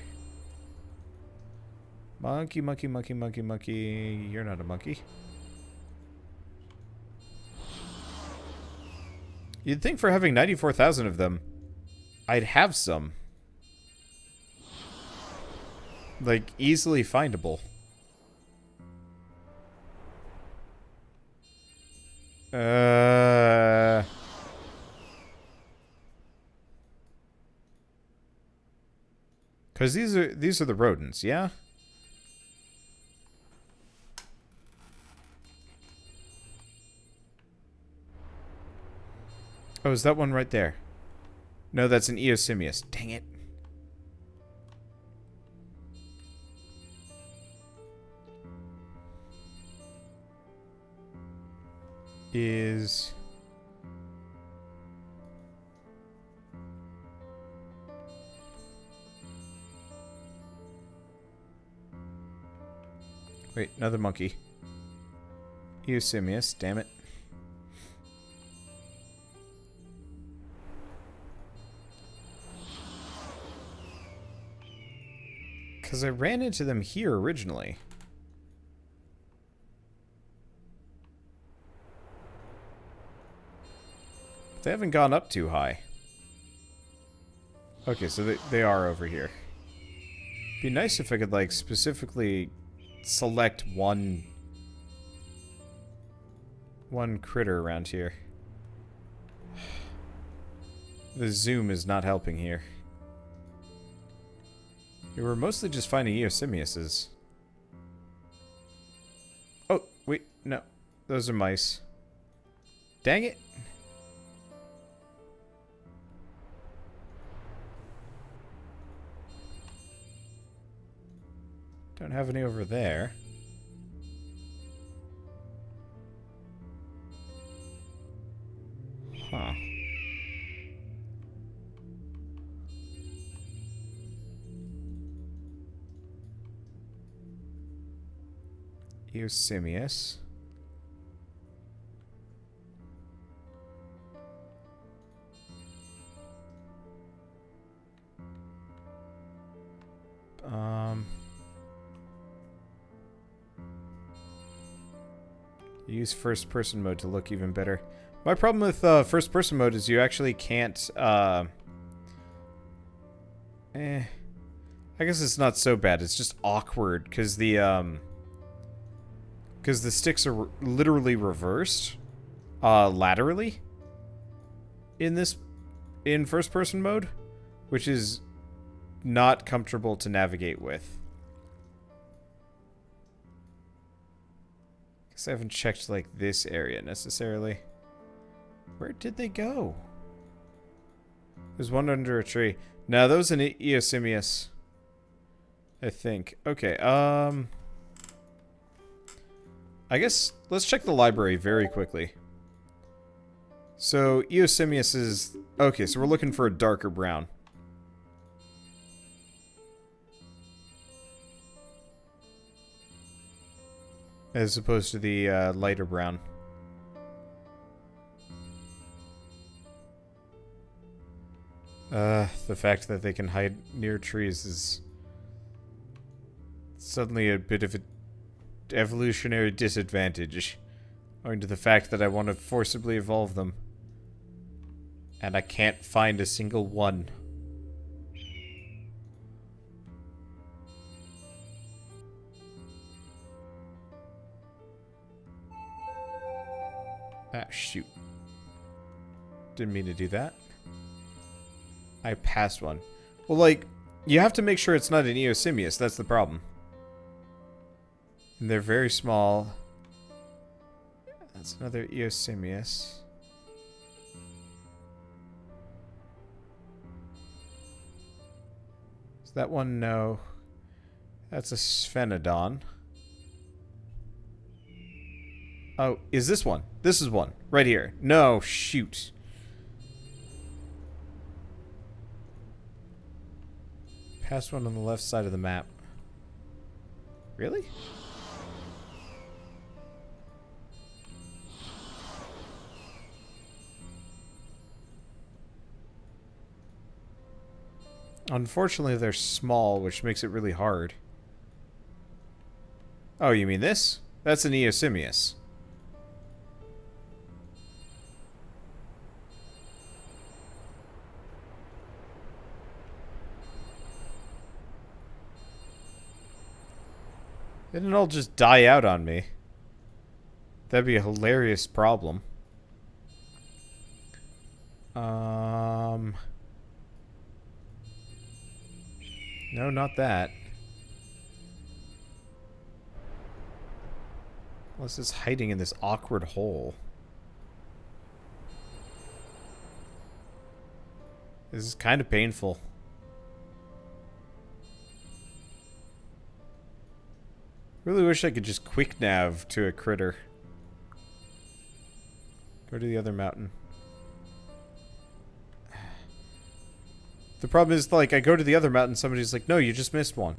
Monkey, monkey, monkey, monkey, monkey. You're not a monkey. You'd think for having 94,000 of them, I'd have some. Like, easily findable. Because these are the rodents, yeah? Oh, is that one right there? No, that's an Eosimius. Dang it. Is... Wait, another monkey. Eosimius, damn it. Because I ran into them here originally. They haven't gone up too high. Okay, so they are over here. Be nice if I could, like, specifically select one critter around here. The zoom is not helping here. We were mostly just finding Eosimiuses. Oh, wait, no. Those are mice. Dang it. Don't have any over there. Huh. Eosimius. Use first-person mode to look even better. My problem with first-person mode is you actually can't, I guess it's not so bad. It's just awkward, because the sticks are literally reversed, laterally, in first-person mode, which is not comfortable to navigate with. I haven't checked, like, this area necessarily. Where did they go? There's one under a tree. No, that was an Eosimius, I think. Okay, I guess let's check the library very quickly. So, Eosimius is... Okay, so we're looking for a darker brown. As opposed to the lighter brown. The fact that they can hide near trees is suddenly a bit of an evolutionary disadvantage, owing to the fact that I want to forcibly evolve them. And I can't find a single one. Ah, shoot. Didn't mean to do that. I passed one. Well, like, you have to make sure it's not an Eosimius. That's the problem. And they're very small. That's another Eosimius. Is that one? No. That's a Sphenodon. Oh, is this one? This is one. Right here. No, shoot. Past one on the left side of the map. Really? Unfortunately, they're small, which makes it really hard. Oh, you mean this? That's an Eosimius. Didn't it all just die out on me? That'd be a hilarious problem. No, not that. What's this hiding in this awkward hole? This is kind of painful. Really wish I could just quick nav to a critter. Go to the other mountain. The problem is, like, I go to the other mountain, somebody's like, no, you just missed one.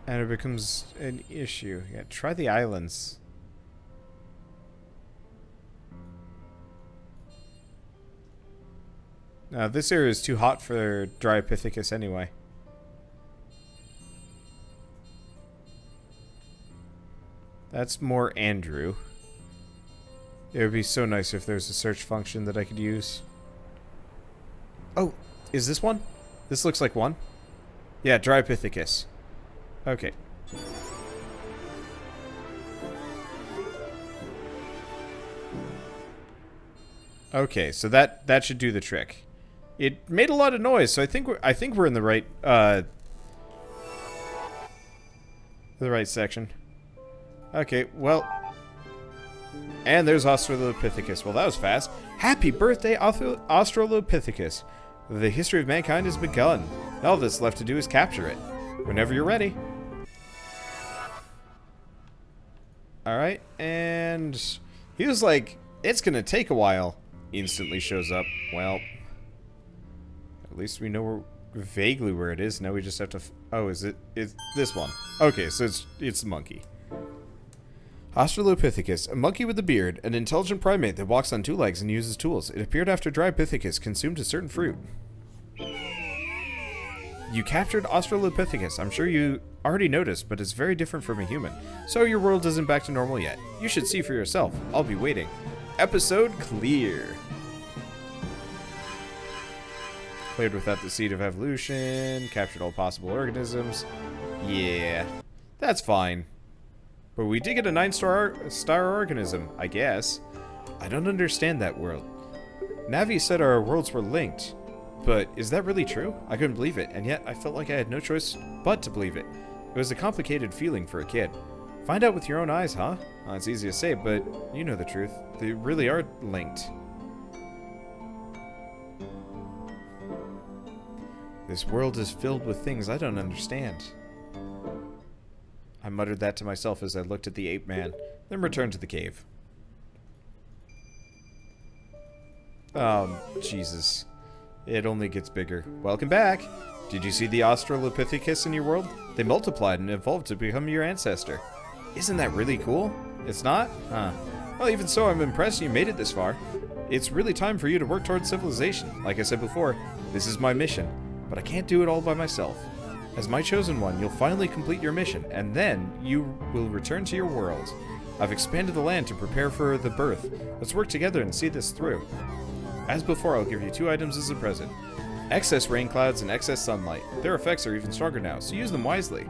And it becomes an issue. Yeah, try the islands. Now, this area is too hot for Dryopithecus anyway. That's more Andrew. It would be so nice if there's a search function that I could use. Oh, is this one? This looks like one. Yeah, Dryopithecus. Okay. Okay, so that should do the trick. It made a lot of noise, so I think we're in the right section. Okay, well, and there's Australopithecus. Well, that was fast. Happy birthday, Australopithecus. The history of mankind has begun. All that's left to do is capture it. Whenever you're ready. Alright, and he was like, it's gonna take a while. Instantly shows up. Well, at least we know vaguely where it is. Now we just have to... oh, it's this one. Okay, so it's a monkey. Australopithecus, a monkey with a beard, an intelligent primate that walks on two legs and uses tools. It appeared after Dryopithecus consumed a certain fruit. You captured Australopithecus. I'm sure you already noticed, but it's very different from a human. So your world isn't back to normal yet. You should see for yourself. I'll be waiting. Episode clear. Cleared without the seed of evolution. Captured all possible organisms. Yeah, that's fine. But we did get a 9-star organism, I guess. I don't understand that world. Navi said our worlds were linked. But is that really true? I couldn't believe it, and yet I felt like I had no choice but to believe it. It was a complicated feeling for a kid. Find out with your own eyes, huh? Well, it's easy to say, but you know the truth. They really are linked. This world is filled with things I don't understand. I muttered that to myself as I looked at the ape man, then returned to the cave. Jesus. It only gets bigger. Welcome back! Did you see the Australopithecus in your world? They multiplied and evolved to become your ancestor. Isn't that really cool? It's not? Huh. Well, even so, I'm impressed you made it this far. It's really time for you to work towards civilization. Like I said before, this is my mission. But I can't do it all by myself. As my chosen one, you'll finally complete your mission, and then you will return to your world. I've expanded the land to prepare for the birth. Let's work together and see this through. As before, I'll give you 2 items as a present. Excess rain clouds and excess sunlight. Their effects are even stronger now, so use them wisely.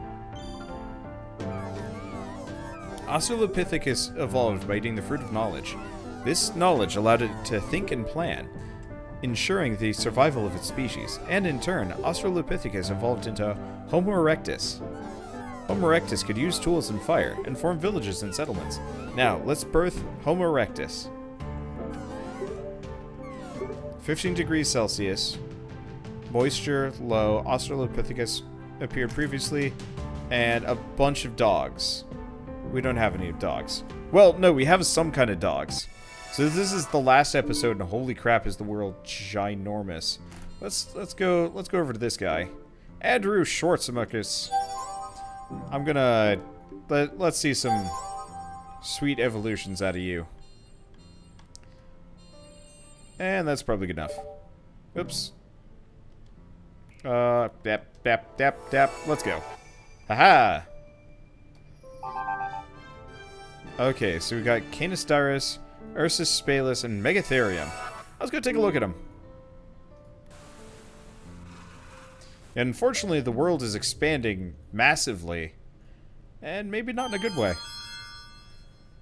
Australopithecus evolved by eating the fruit of knowledge. This knowledge allowed it to think and plan, ensuring the survival of its species, and in turn, Australopithecus evolved into Homo erectus. Homo erectus could use tools and fire, and form villages and settlements. Now, let's birth Homo erectus. 15 degrees Celsius, moisture low, Australopithecus appeared previously, and a bunch of dogs. We don't have any dogs. Well, no, we have some kind of dogs. So this is the last episode, and holy crap, is the world ginormous. Let's go over to this guy, Andrew Schwarzenegger. I'm gonna let's see some sweet evolutions out of you, and that's probably good enough. Oops. Dap. Let's go. Haha. Okay, so we got Canistarus, Ursus Spalus, and Megatherium. Let's go take a look at them. And unfortunately, the world is expanding massively. And maybe not in a good way.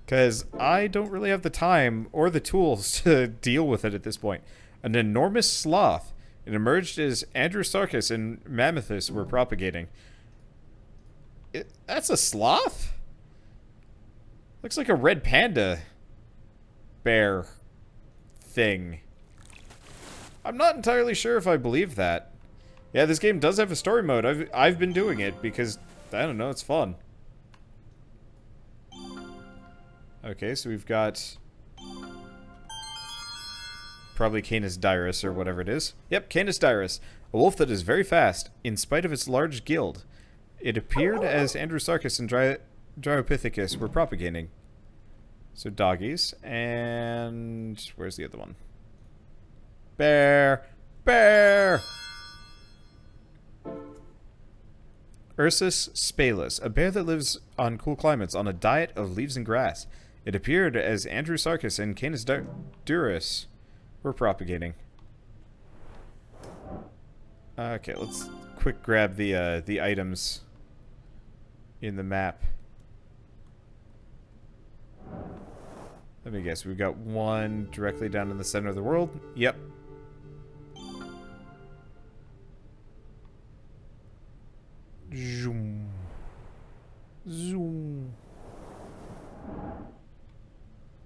Because I don't really have the time or the tools to deal with it at this point. An enormous sloth. It emerged as Andrewsarchus and Mammothus were propagating. That's a sloth? Looks like a red panda bear thing. I'm not entirely sure if I believe that. Yeah, this game does have a story mode. I've been doing it because, I don't know, it's fun. Okay, so we've got probably Canis Dirus or whatever it is. Yep, Canis Dirus, a wolf that is very fast, in spite of its large guild. It appeared as Andrewsarchus and Dryopithecus were propagating. So doggies, and where's the other one? Bear! Bear! Ursus spalus, a bear that lives on cool climates on a diet of leaves and grass. It appeared as Andrewsarchus and Canis Dirus were propagating. Okay, let's quick grab the items in the map. Let me guess, we've got one directly down in the center of the world. Yep. Zoom. Zoom.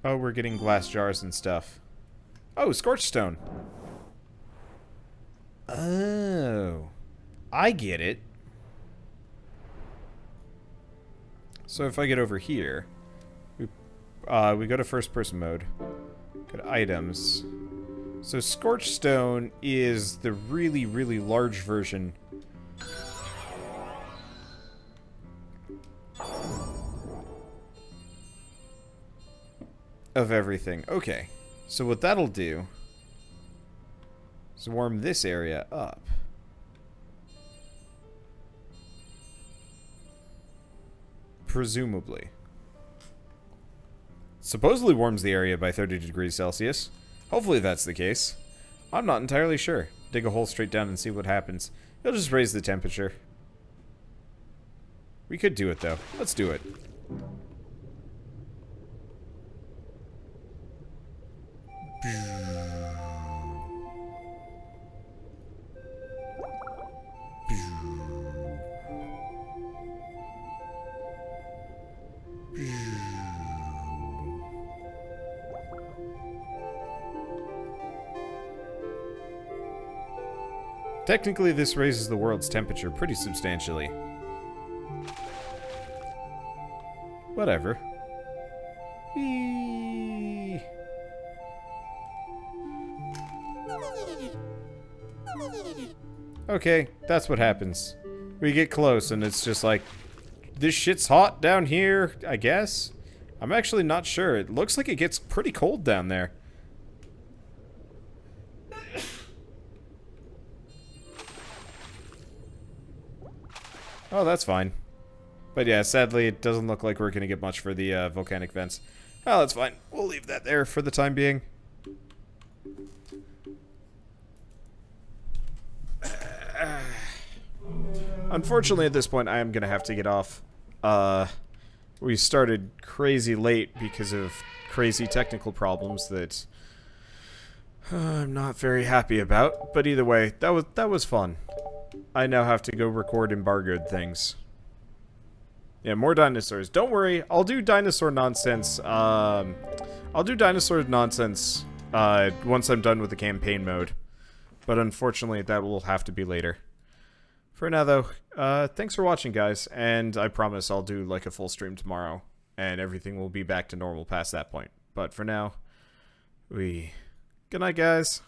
Oh, we're getting glass jars and stuff. Oh, scorched stone. Oh. I get it. So if I get over here, we go to first person mode. Go to items. So scorched stone is the really, really large version of everything. Okay. So what that'll do is warm this area up. Presumably. Supposedly warms the area by 30 degrees Celsius. Hopefully that's the case. I'm not entirely sure. Dig a hole straight down and see what happens. It'll just raise the temperature. We could do it though. Let's do it. Technically, this raises the world's temperature pretty substantially. Whatever. Whee! Okay, that's what happens. We get close and it's just like, this shit's hot down here, I guess? I'm actually not sure. It looks like it gets pretty cold down there. Oh, that's fine. But yeah, sadly, it doesn't look like we're going to get much for the volcanic vents. Oh, that's fine. We'll leave that there for the time being. Unfortunately, at this point, I am going to have to get off. We started crazy late because of crazy technical problems that I'm not very happy about. But either way, that was fun. I now have to go record embargoed things. Yeah, more dinosaurs. Don't worry, I'll do dinosaur nonsense. I'll do dinosaur nonsense once I'm done with the campaign mode. But unfortunately, that will have to be later. For now, though, thanks for watching, guys. And I promise I'll do like a full stream tomorrow. And everything will be back to normal past that point. But for now, good night, guys.